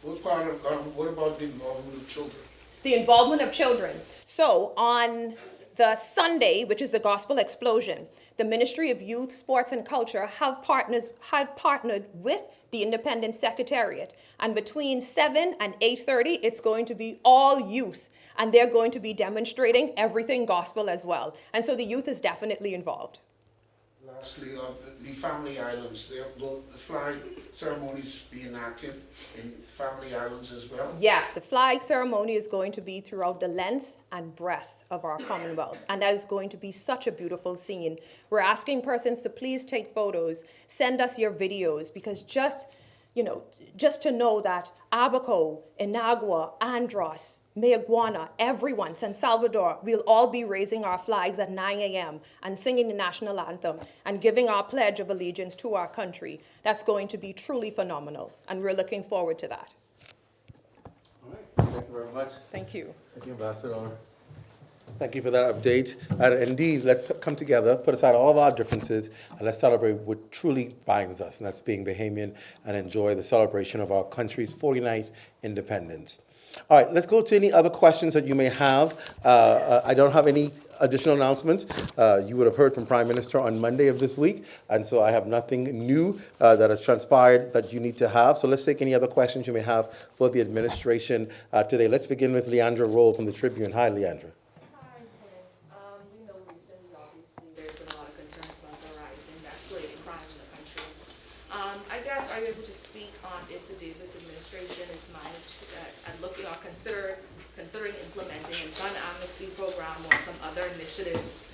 What about the involvement of children? The involvement of children. So on the Sunday, which is the Gospel Explosion, the Ministry of Youth, Sports and Culture had partnered with the Independent Secretariat. And between 7 and 8:30, it's going to be all youth. And they're going to be demonstrating everything gospel as well. And so the youth is definitely involved. Lastly, the family islands, will the flag ceremonies be enacted in family islands as well? Yes, the flag ceremony is going to be throughout the length and breadth of our Commonwealth. And that is going to be such a beautiful scene. We're asking persons to please take photos, send us your videos, because just to know that Abaco, Inagua, Andros, Mayaguana, everyone, San Salvador, we'll all be raising our flags at 9 a.m. and singing the national anthem and giving our pledge of allegiance to our country. That's going to be truly phenomenal, and we're looking forward to that. All right, thank you very much. Thank you. Thank you, Ambassador. Thank you for that update. And indeed, let's come together, put aside all of our differences, and let's celebrate what truly binds us, and that's being Bahamian, and enjoy the celebration of our country's 49th independence. All right, let's go to any other questions that you may have. I don't have any additional announcements. You would have heard from Prime Minister on Monday of this week, and so I have nothing new that has transpired that you need to have. So let's take any other questions you may have for the administration today. Let's begin with Leandra Roll from the Tribune. Hi, Leandra. Are you able to speak on if the Davis administration is managed and looking or considering implementing a gun amnesty program or some other initiatives?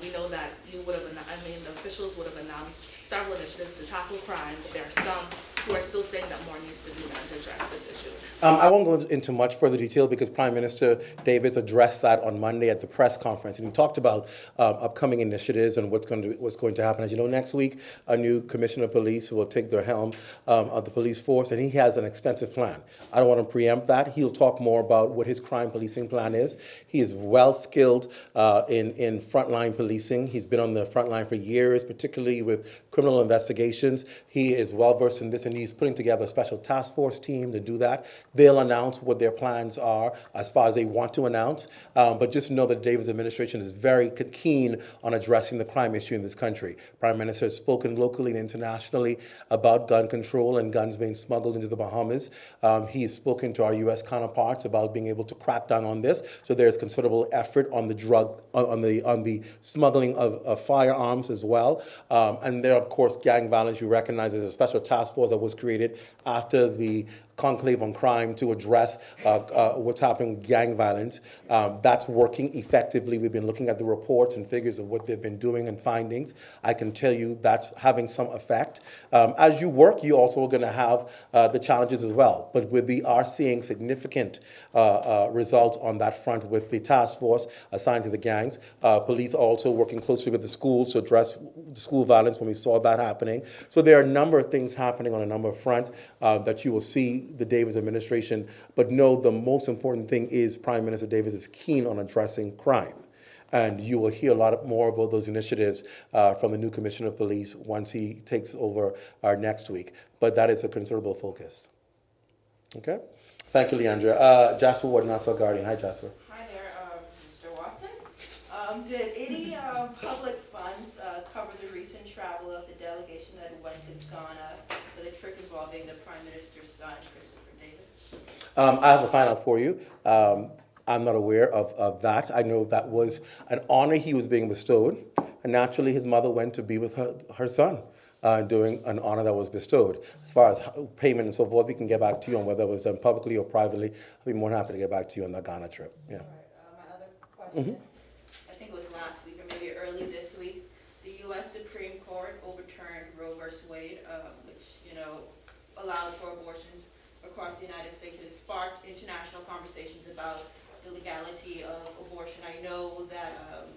We know that you would have, the officials would have announced several initiatives to tackle crime, but there are some who are still saying that more needs to be done to address this issue? I won't go into much further detail because Prime Minister Davis addressed that on Monday at the press conference, and he talked about upcoming initiatives and what's going to happen. As you know, next week a new Commissioner of Police will take the helm of the police force, and he has an extensive plan. I don't want to preempt that. He'll talk more about what his crime policing plan is. He is well skilled in frontline policing. He's been on the front line for years, particularly with criminal investigations. He is well versed in this, and he's putting together a special task force team to do that. They'll announce what their plans are as far as they want to announce, but just know that Davis' administration is very keen on addressing the crime issue in this country. Prime Minister has spoken locally and internationally about gun control and guns being smuggled into the Bahamas. He's spoken to our U.S. counterparts about being able to crack down on this. So there's considerable effort on the smuggling of firearms as well. And there, of course, gang violence. You recognize there's a special task force that was created after the conclave on crime to address what's happening with gang violence. That's working effectively. We've been looking at the reports and figures of what they've been doing and findings. I can tell you that's having some effect. As you work, you also are going to have the challenges as well. But we are seeing significant results on that front with the task force assigned to the gangs. Police are also working closely with the schools to address school violence when we saw that happening. So there are a number of things happening on a number of fronts that you will see the Davis administration, but no, the most important thing is Prime Minister Davis is keen on addressing crime. And you will hear a lot more about those initiatives from the new Commissioner of Police once he takes over next week. But that is a considerable focus. Okay? Thank you, Leandra. Jasper Ward, Nassau Guardian. Hi, Jasper. Hi there, Mr. Watson. Did any public funds cover the recent travel of the delegation that went to Ghana with a trip involving the Prime Minister's son, Christopher Davis? I have a find out for you. I'm not aware of that. I know that was an honor he was being bestowed, and naturally his mother went to be with her son during an honor that was bestowed. As far as payment and so forth, we can get back to you on whether it was done publicly or privately. I'll be more than happy to get back to you on the Ghana trip. Yeah. All right, my other question, I think it was last week or maybe early this week, the U.S. Supreme Court overturned Roe v. Wade, which, allowed for abortions across the United States. It sparked international conversations about the legality of abortion. I know that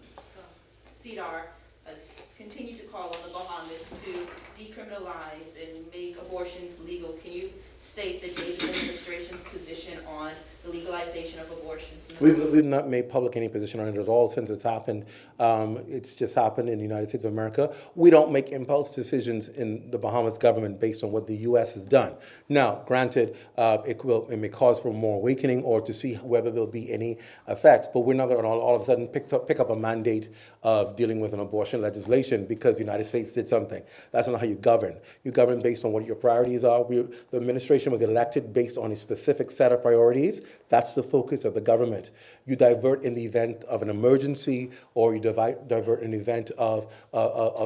CEDAR has continued to call on the Bahamas to decriminalize and make abortions legal. Can you state the Davis administration's position on the legalization of abortions? We've not made public any position on it at all since it's happened. It's just happened in the United States of America. We don't make impulse decisions in the Bahamas government based on what the U.S. has done. Now, granted, it may cause for more awakening or to see whether there'll be any effects, but we're not going to all of a sudden pick up a mandate of dealing with an abortion legislation because the United States did something. That's not how you govern. You govern based on what your priorities are. The administration was elected based on a specific set of priorities. That's the focus of the government. You divert in the event of an emergency, or you divert in the event of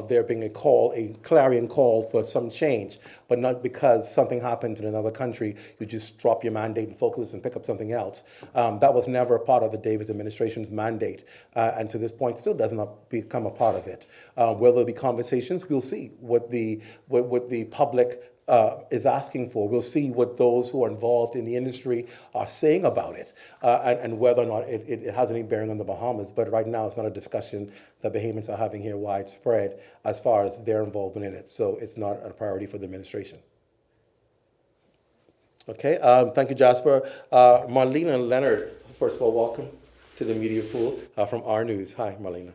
there being a clarion call for some change, but not because something happened in another country. You just drop your mandate and focus and pick up something else. That was never a part of the Davis administration's mandate, and to this point still does not become a part of it. Will there be conversations? We'll see what the public is asking for. We'll see what those who are involved in the industry are saying about it, and whether or not it has any bearing on the Bahamas. But right now, it's not a discussion that Bahamians are having here widespread as far as their involvement in it. So it's not a priority for the administration. Okay, thank you, Jasper. Marlena Leonard, first of all, welcome to the media pool from R News. Hi, Marlena.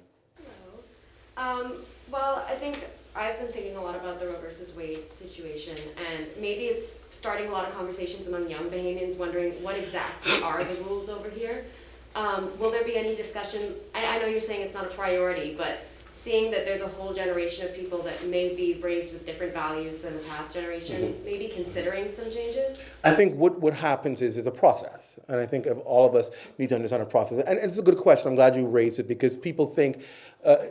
Hello. Well, I think I've been thinking a lot about the Roe versus Wade situation, and maybe it's starting a lot of conversations among young Bahamians wondering what exactly are the rules over here. Will there be any discussion? I know you're saying it's not a priority, but seeing that there's a whole generation of people that may be raised with different values than the past generation, maybe considering some changes? I think what happens is a process, and I think all of us need to understand a process. And it's a good question. I'm glad you raised it because people think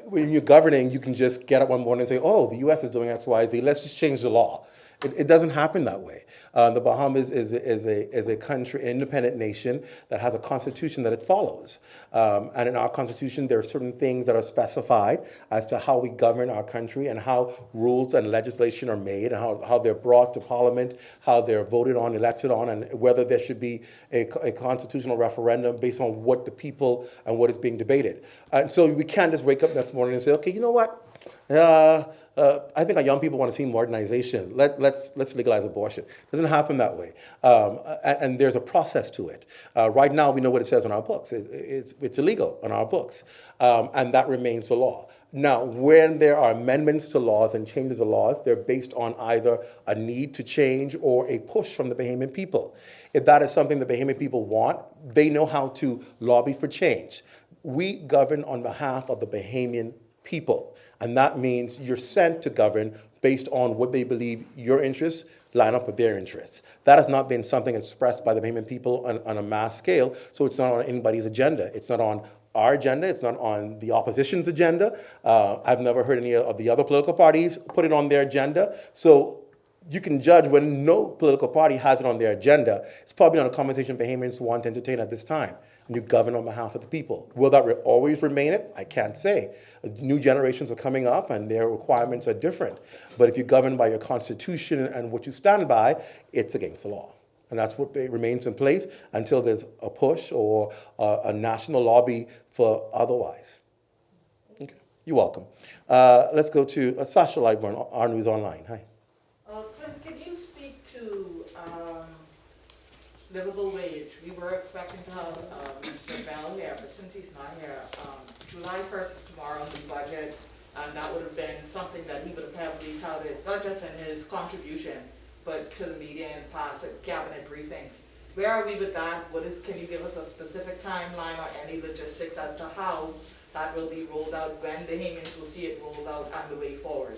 when you're governing, you can just get up one morning and say, oh, the U.S. is doing X, Y, Z, let's just change the law. It doesn't happen that way. The Bahamas is a country, an independent nation that has a constitution that it follows. And in our constitution, there are certain things that are specified as to how we govern our country and how rules and legislation are made and how they're brought to Parliament, how they're voted on, elected on, and whether there should be a constitutional referendum based on what the people and what is being debated. And so we can't just wake up this morning and say, okay, you know what? I think our young people want to see modernization. Let's legalize abortion. It doesn't happen that way. And there's a process to it. Right now, we know what it says on our books. It's illegal on our books. And that remains the law. Now, when there are amendments to laws and changes of laws, they're based on either a need to change or a push from the Bahamian people. If that is something the Bahamian people want, they know how to lobby for change. We govern on behalf of the Bahamian people. And that means you're sent to govern based on what they believe your interests line up with their interests. That has not been something expressed by the Bahamian people on a mass scale, so it's not on anybody's agenda. It's not on our agenda. It's not on the opposition's agenda. I've never heard any of the other political parties put it on their agenda. So you can judge when no political party has it on their agenda. It's probably not a conversation Bahamians want to entertain at this time. And you govern on behalf of the people. Will that always remain it? I can't say. New generations are coming up and their requirements are different. But if you govern by your constitution and what you stand by, it's against the law. And that's what remains in place until there's a push or a national lobby for otherwise. Okay, you're welcome. Let's go to Sasha Lightburn, Our News Online. Hi. Can you speak to livable wage? We were expecting to have Mr. Bell here, but since he's not here, July 1st is tomorrow in the budget, and that would have been something that he would have heavily touted, not just in his contribution, but to the media and past cabinet briefings. Where are we with that? Can you give us a specific timeline or any logistics as to how that will be rolled out, when the Bahamians will see it rolled out and the way forward?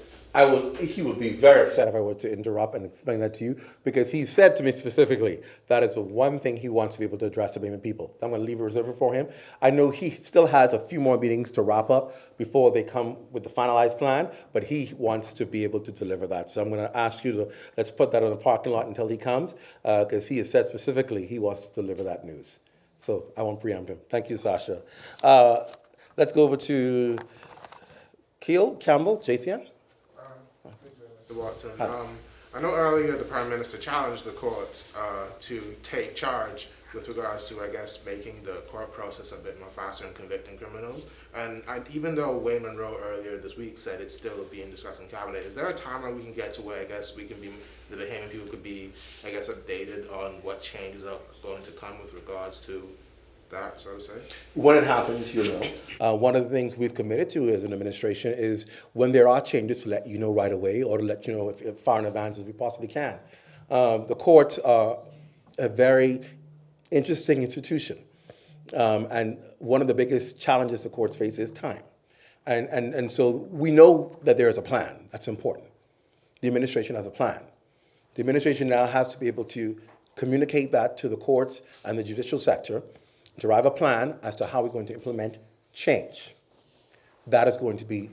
He would be very upset if I were to interrupt and explain that to you, because he said to me specifically that is the one thing he wants to be able to address the Bahamian people. So I'm going to leave a reserve for him. I know he still has a few more meetings to wrap up before they come with the finalized plan, but he wants to be able to deliver that. So I'm going to ask you to, let's put that on the parking lot until he comes, because he has said specifically he wants to deliver that news. So I won't preempt him. Thank you, Sasha. Let's go over to Campbell, JCN. Mr. Watson, I know earlier the Prime Minister challenged the courts to take charge with regards to, I guess, making the court process a bit more faster in convicting criminals. And even though Wayne Monroe earlier this week said it's still being discussed in Cabinet, is there a timeline we can get to where, I guess, the Bahamian people could be, I guess, updated on what changes are going to come with regards to that, so to say? When it happens, you'll know. One of the things we've committed to as an administration is when there are changes to let you know right away, or to let you know if far in advance as we possibly can. The courts are a very interesting institution. And one of the biggest challenges the courts face is time. And so we know that there is a plan. That's important. The administration has a plan. The administration now has to be able to communicate that to the courts and the judicial sector, derive a plan as to how we're going to implement change. That is going to be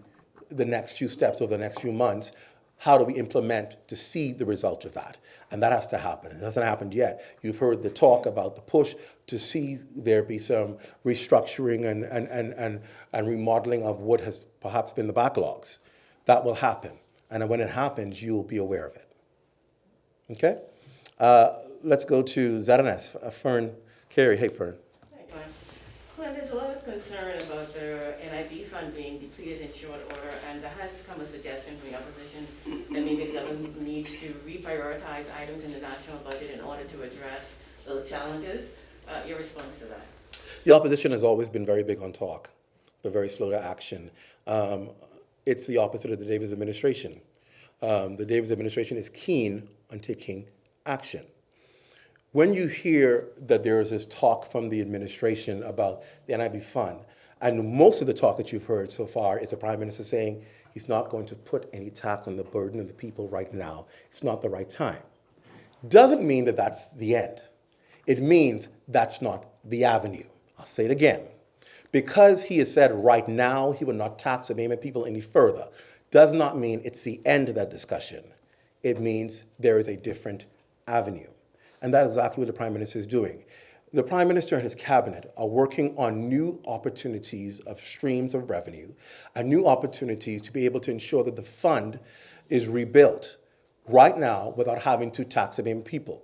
the next few steps over the next few months. How do we implement to see the result of that? And that has to happen. It hasn't happened yet. You've heard the talk about the push to see there be some restructuring and remodeling of what has perhaps been the backlogs. That will happen. And when it happens, you'll be aware of it. Okay? Let's go to ZNS. Fern Carey. Hey, Fern. Well, there's a lot of concern about the NIB fund being depleted in short order, and there has come a suggestion from the opposition that maybe the government needs to reprioritize items in the national budget in order to address those challenges. Your response to that? The opposition has always been very big on talk, but very slow to action. It's the opposite of the Davis administration. The Davis administration is keen on taking action. When you hear that there is this talk from the administration about the NIB fund, and most of the talk that you've heard so far is the Prime Minister saying he's not going to put any tax on the burden of the people right now. It's not the right time. Doesn't mean that that's the end. It means that's not the avenue. I'll say it again. Because he has said right now he will not tax the Bahamian people any further, does not mean it's the end of that discussion. It means there is a different avenue. And that is exactly what the Prime Minister is doing. The Prime Minister and his cabinet are working on new opportunities of streams of revenue and new opportunities to be able to ensure that the fund is rebuilt right now without having to tax the Bahamian people.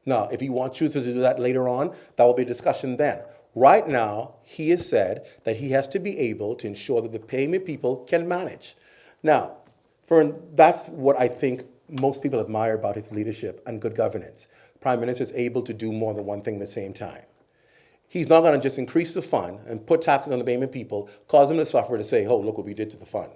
Now, if he chooses to do that later on, that will be a discussion then. Right now, he has said that he has to be able to ensure that the Bahamian people can manage. Now, that's what I think most people admire about his leadership and good governance. Prime Minister is able to do more than one thing at the same time. He's not going to just increase the fund and put taxes on the Bahamian people, cause them to suffer to say, oh, look what we did to the fund.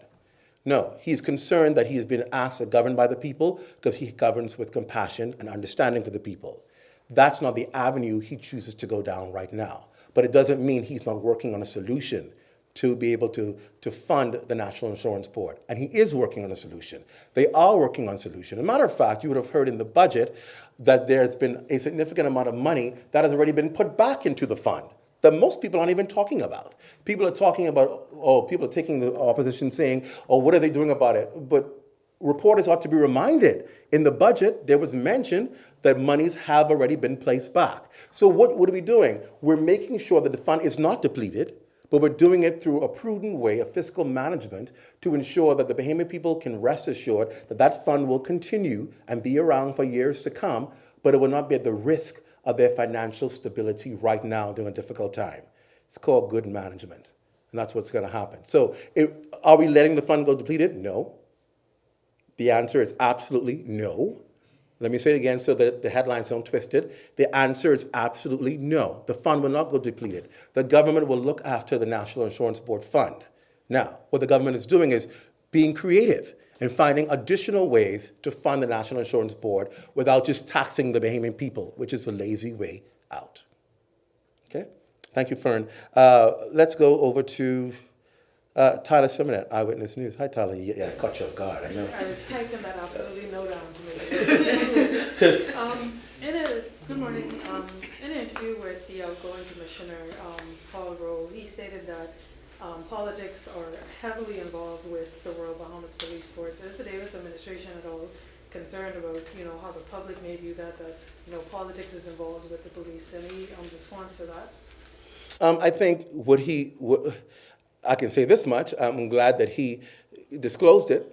No, he's concerned that he has been asked to govern by the people because he governs with compassion and understanding for the people. That's not the avenue he chooses to go down right now. But it doesn't mean he's not working on a solution to be able to fund the National Insurance Board. And he is working on a solution. They are working on a solution. As a matter of fact, you would have heard in the budget that there's been a significant amount of money that has already been put back into the fund that most people aren't even talking about. People are talking about, people are taking the opposition saying, what are they doing about it? But reporters ought to be reminded, in the budget, there was mention that monies have already been placed back. So what are we doing? We're making sure that the fund is not depleted, but we're doing it through a prudent way of fiscal management to ensure that the Bahamian people can rest assured that that fund will continue and be around for years to come, but it will not be at the risk of their financial stability right now during a difficult time. It's called good management, and that's what's going to happen. So are we letting the fund go depleted? No. The answer is absolutely no. Let me say it again so that the headlines don't twist it. The answer is absolutely no. The fund will not go depleted. The government will look after the National Insurance Board fund. Now, what the government is doing is being creative and finding additional ways to fund the National Insurance Board without just taxing the Bahamian people, which is a lazy way out. Okay? Thank you, Fern. Let's go over to Tyler Simonet, Eyewitness News. Hi, Tyler. Yeah, caught you off guard. I know. I was typing that absolutely no down to make it. Good morning. In an interview with the outgoing Commissioner, Paul Rowe, he stated that politics are heavily involved with the Royal Bahamas Police Force. Is the Davis administration at all concerned about, how the public may view that politics is involved with the police? Any response to that? I think I can say this much. I'm glad that he disclosed it.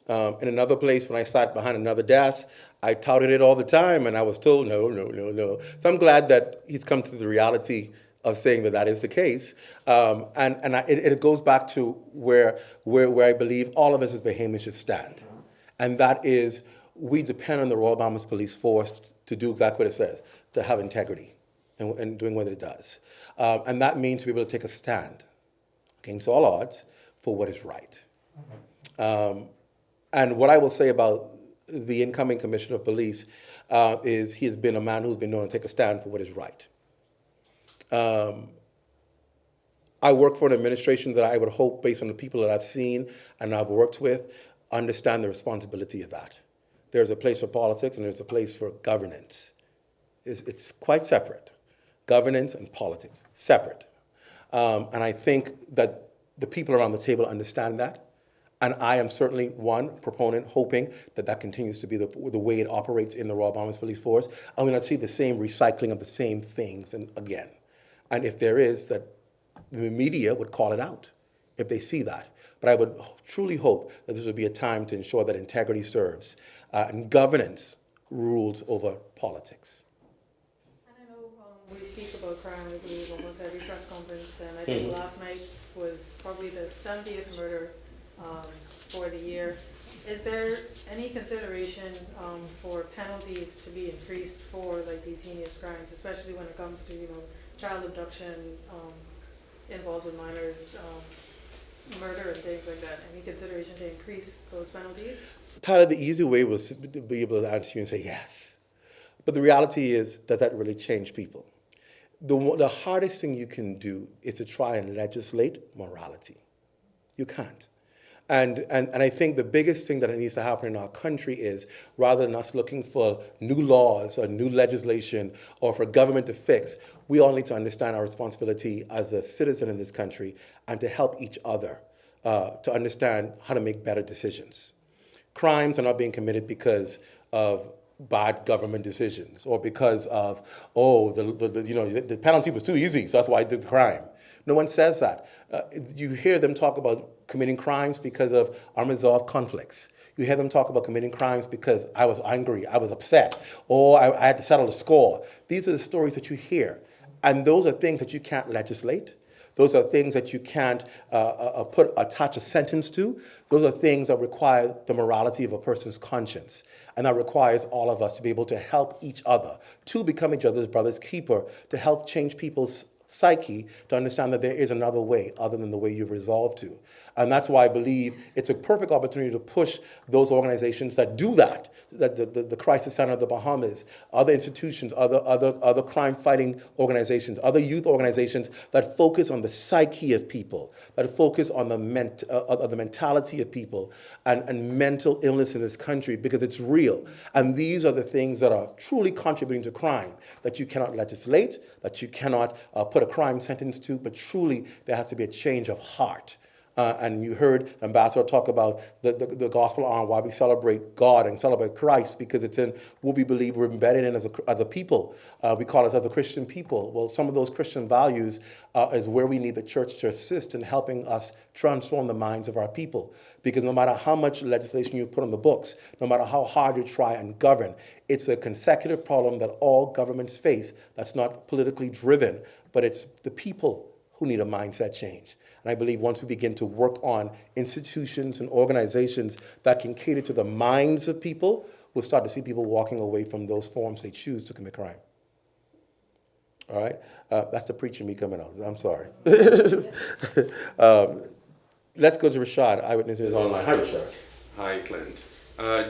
In another place, when I sat behind another desk, I touted it all the time, and I was told, no. So I'm glad that he's come to the reality of saying that is the case. It goes back to where I believe all of us as Bahamians should stand. And that is, we depend on the Royal Bahamas Police Force to do exactly what it says, to have integrity and doing what it does. And that means to be able to take a stand against all odds for what is right. And what I will say about the incoming Commissioner of Police is he has been a man who's been known to take a stand for what is right. I work for an administration that I would hope, based on the people that I've seen and I've worked with, understand the responsibility of that. There's a place for politics and there's a place for governance. It's quite separate. Governance and politics, separate. And I think that the people around the table understand that. And I am certainly one proponent, hoping that that continues to be the way it operates in the Royal Bahamas Police Force. I will not see the same recycling of the same things again. And if there is, that the media would call it out if they see that. But I would truly hope that this would be a time to ensure that integrity serves and governance rules over politics. We speak about crime, I believe, almost every press conference, and I think last night was probably the 70th murder for the year. Is there any consideration for penalties to be increased for these heinous crimes, especially when it comes to child abduction involved with minors, murder and things like that? Any consideration to increase those penalties? Tyler, the easy way was to be able to answer you and say yes. But the reality is, does that really change people? The hardest thing you can do is to try and legislate morality. You can't. And I think the biggest thing that needs to happen in our country is, rather than us looking for new laws or new legislation or for government to fix, we all need to understand our responsibility as a citizen in this country and to help each other to understand how to make better decisions. Crimes are not being committed because of bad government decisions or because of, the penalty was too easy, so that's why I did the crime. No one says that. You hear them talk about committing crimes because of unresolved conflicts. You hear them talk about committing crimes because I was angry, I was upset, or I had to settle a score. These are the stories that you hear. And those are things that you can't legislate. Those are things that you can't attach a sentence to. Those are things that require the morality of a person's conscience. And that requires all of us to be able to help each other, to become each other's brother's keeper, to help change people's psyche, to understand that there is another way other than the way you've resolved to. And that's why I believe it's a perfect opportunity to push those organizations that do that, the Crisis Center of the Bahamas, other institutions, other crime-fighting organizations, other youth organizations that focus on the psyche of people, that focus on the mentality of people and mental illness in this country, because it's real. And these are the things that are truly contributing to crime, that you cannot legislate, that you cannot put a crime sentence to, but truly there has to be a change of heart. And you heard Ambassador talk about the gospel arm, why we celebrate God and celebrate Christ, because it's in what we believe we're embedded in as a people. We call us as a Christian people. Well, some of those Christian values is where we need the church to assist in helping us transform the minds of our people. Because no matter how much legislation you put on the books, no matter how hard you try and govern, it's a consecutive problem that all governments face that's not politically driven, but it's the people who need a mindset change. And I believe once we begin to work on institutions and organizations that can cater to the minds of people, we'll start to see people walking away from those forms they choose to commit crime. All right? That's the preacher me coming out. I'm sorry. Let's go to Rashad, Eyewitness News Online. Hi, Rashad. Hi, Clint.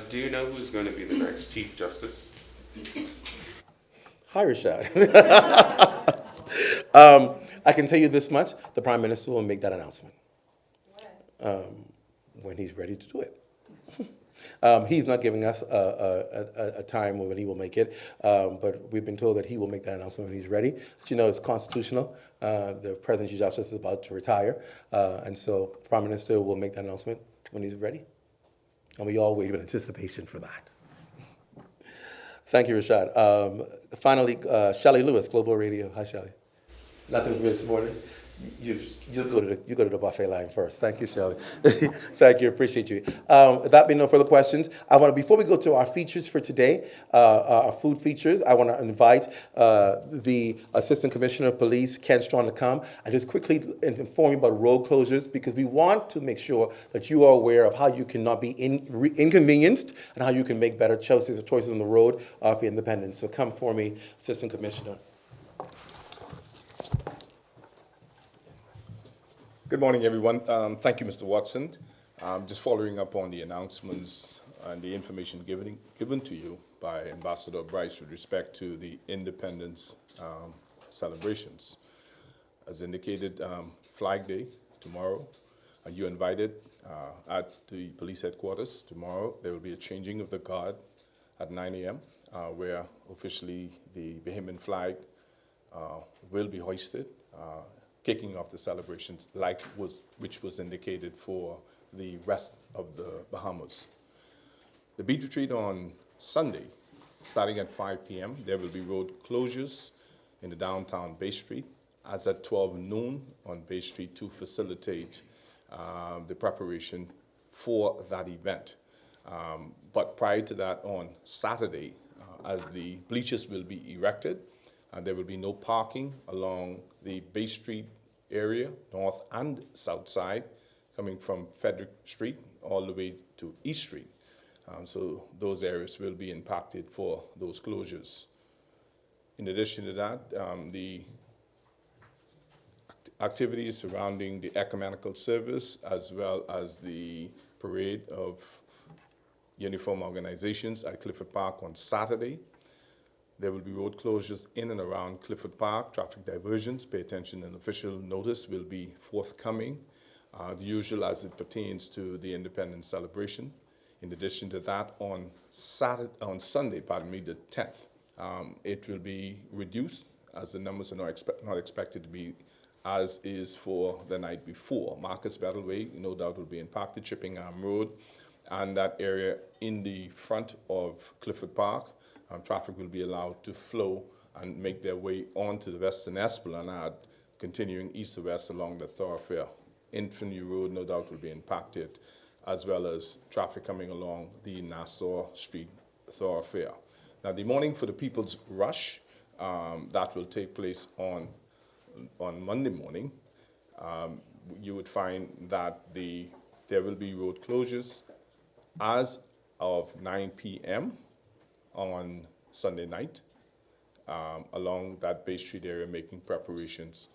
Do you know who's going to be the next Chief Justice? Hi, Rashad. I can tell you this much, the Prime Minister will make that announcement when he's ready to do it. He's not giving us a time when he will make it, but we've been told that he will make that announcement when he's ready. But you know, it's constitutional. The President Chief Justice is about to retire, and so the Prime Minister will make that announcement when he's ready. And we all wait with anticipation for that. Thank you, Rashad. Finally, Shelley Lewis, Global Radio. Hi, Shelley. Nothing for this morning. You go to the buffet line first. Thank you, Shelley. Thank you. Appreciate you. That being no further questions, before we go to our features for today, our food features, I want to invite the Assistant Commissioner of Police, Ken Strong, to come and just quickly inform you about road closures, because we want to make sure that you are aware of how you cannot be inconvenienced and how you can make better choices on the road for independence. So come for me, Assistant Commissioner. Good morning, everyone. Thank you, Mr. Watson. Just following up on the announcements and the information given to you by Ambassador Bryce with respect to the independence celebrations. As indicated, Flag Day tomorrow. You're invited at the police headquarters tomorrow. There will be a changing of the guard at 9 a.m. Where officially the Bahamian flag will be hoisted, kicking off the celebrations which was indicated for the rest of the Bahamas. The beach retreat on Sunday, starting at 5 p.m., there will be road closures in the downtown Bay Street, as at 12 noon on Bay Street, to facilitate the preparation for that event. But prior to that, on Saturday, as the bleachers will be erected, there will be no parking along the Bay Street area, north and south side, coming from Frederick Street all the way to East Street. So those areas will be impacted for those closures. In addition to that, the activities surrounding the ecumenical service, as well as the parade of uniform organizations at Clifford Park on Saturday. There will be road closures in and around Clifford Park, traffic diversions. Pay attention, an official notice will be forthcoming the usual as it pertains to the Independence celebration. In addition to that, on Sunday, the 10th, it will be reduced as the numbers are not expected to be as is for the night before. Marcus Battleway, no doubt, will be impacted, Chipping Arm Road, and that area in the front of Clifford Park. Traffic will be allowed to flow and make their way onto the Western Esplanade, continuing east to west along the thoroughfare. Infantry Road, no doubt, will be impacted, as well as traffic coming along the Nassau Street thoroughfare. Now, the morning for the People's Rush, that will take place on Monday morning. You would find that there will be road closures as of 9 p.m. on Sunday night along that Bay Street area, making preparations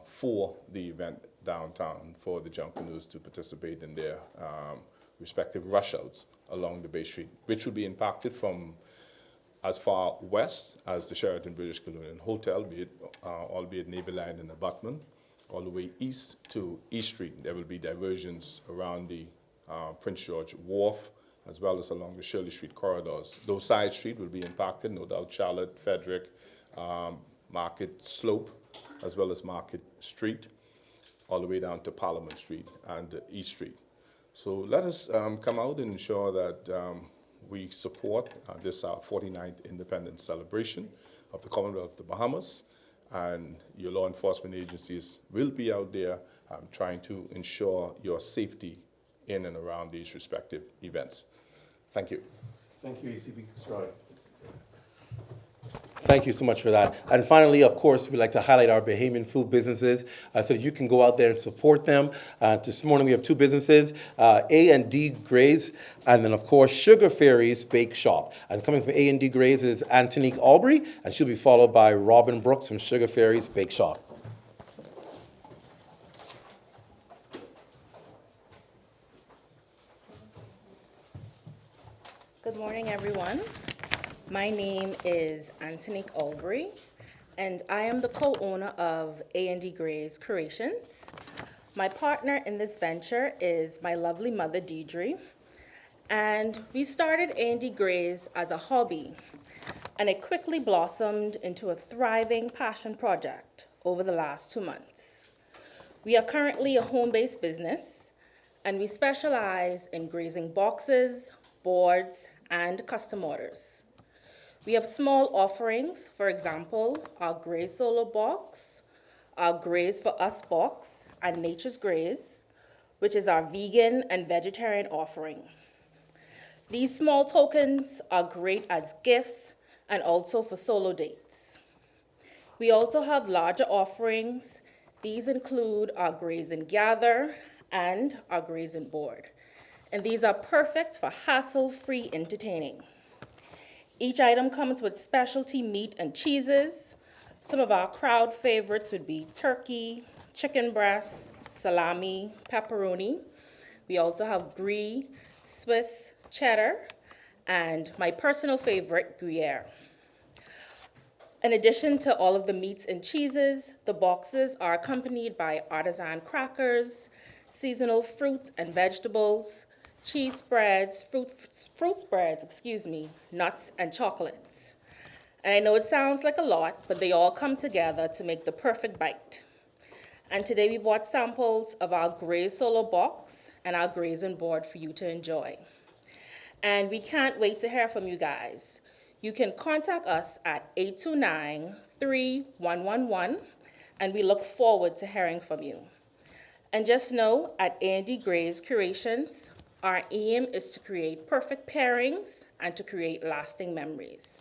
for the event downtown for the Junkanoo to participate in their respective rush outs along the Bay Street, which will be impacted from as far west as the Sheraton British Colonial Hotel, albeit Navy Line and abutment, all the way east to East Street. There will be diversions around the Prince George Wharf, as well as along the Shirley Street corridors. Those side streets will be impacted, no doubt, Charlotte, Frederick, Market Slope, as well as Market Street, all the way down to Parliament Street and East Street. So let us come out and ensure that we support this 49th Independence celebration of the Commonwealth of the Bahamas, and your law enforcement agencies will be out there trying to ensure your safety in and around these respective events. Thank you. Thank you, ECB Stroy. Thank you so much for that. And finally, of course, we'd like to highlight our Bahamian food businesses so that you can go out there and support them. This morning we have two businesses, A&D Grays, and then, of course, Sugar Fairies Bake Shop. And coming from A&D Grays is Antonique Aubrey, and she'll be followed by Robin Brooks from Sugar Fairies Bake Shop. Good morning, everyone. My name is Antonique Aubrey, and I am the co-owner of A&D Grays Creations. My partner in this venture is my lovely mother, Deidre, and we started A&D Grays as a hobby, and it quickly blossomed into a thriving passion project over the last 2 months. We are currently a home-based business, and we specialize in grazing boxes, boards, and custom orders. We have small offerings, for example, our Graze Solo box, our Graze for Us box, and Nature's Graze, which is our vegan and vegetarian offering. These small tokens are great as gifts and also for solo dates. We also have larger offerings. These include our Graze and Gather and our Graze and Board. And these are perfect for hassle-free entertaining. Each item comes with specialty meat and cheeses. Some of our crowd favorites would be turkey, chicken breast, salami, pepperoni. We also have brie, Swiss, cheddar, and my personal favorite, Gruyere. In addition to all of the meats and cheeses, the boxes are accompanied by artisan crackers, seasonal fruits and vegetables, cheese spreads, fruit spreads, nuts and chocolates. And I know it sounds like a lot, but they all come together to make the perfect bite. And today we brought samples of our Graze Solo box and our Graze and Board for you to enjoy. And we can't wait to hear from you guys. You can contact us at 829-3111, and we look forward to hearing from you. And just know, at A&D Grays Creations, our aim is to create perfect pairings and to create lasting memories.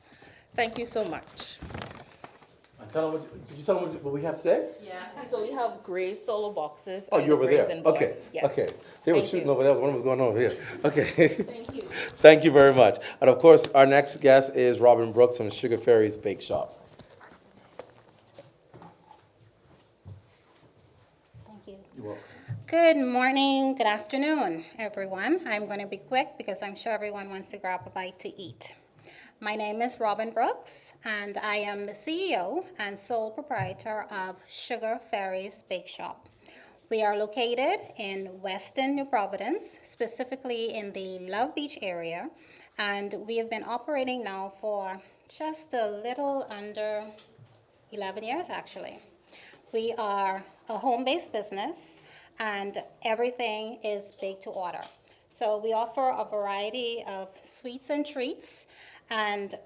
Thank you so much. Did you tell them what we have today? Yeah, so we have Graze Solo boxes. Oh, you're over there. Okay, yes. okay. They were shooting over there. I was wondering what's going on over here. Okay. Thank you. Thank you very much. And of course, our next guest is Robin Brooks from Sugar Fairies Bake Shop. Thank you. You're welcome. Good morning, good afternoon, everyone. I'm going to be quick because I'm sure everyone wants to grab a bite to eat. My name is Robin Brooks, and I am the CEO and sole proprietor of Sugar Fairies Bake Shop. We are located in Western New Providence, specifically in the Love Beach area, and we have been operating now for just a little under 11 years, actually. We are a home-based business, and everything is baked to order. So we offer a variety of sweets and treats, and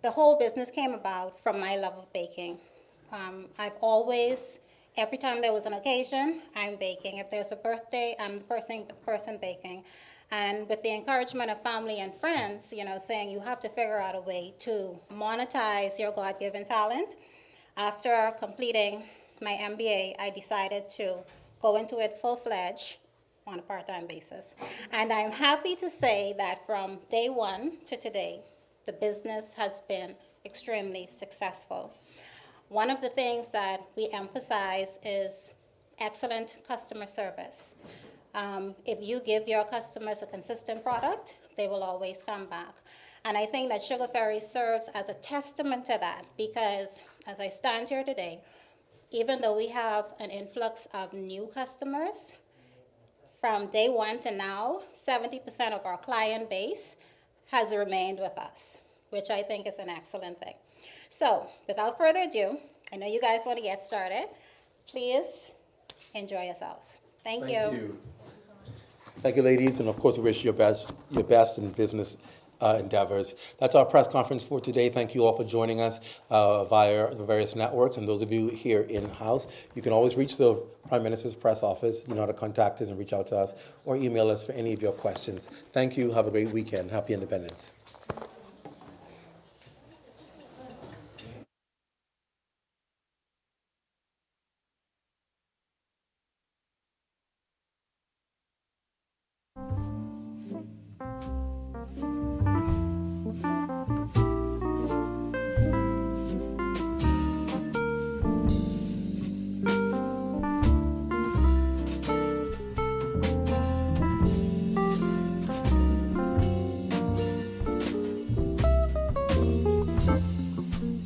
the whole business came about from my love of baking. I've always, every time there was an occasion, I'm baking. If there's a birthday, I'm the person baking. And with the encouragement of family and friends, you know, saying you have to figure out a way to monetize your God-given talent. After completing my MBA, I decided to go into it full-fledged on a part-time basis. And I'm happy to say that from day one to today, the business has been extremely successful. One of the things that we emphasize is excellent customer service. If you give your customers a consistent product, they will always come back. And I think that Sugar Ferry serves as a testament to that, because as I stand here today, even though we have an influx of new customers, from day one to now, 70% of our client base has remained with us, which I think is an excellent thing. So, without further ado, I know you guys want to get started. Please enjoy yourselves. Thank you. Thank you, ladies, and of course, we wish you your best in business endeavors. That's our press conference for today. Thank you all for joining us via the various networks, and those of you here in-house, you can always reach the Prime Minister's press office. You know how to contact us and reach out to us, or email us for any of your questions. Thank you. Have a great weekend. Happy Independence.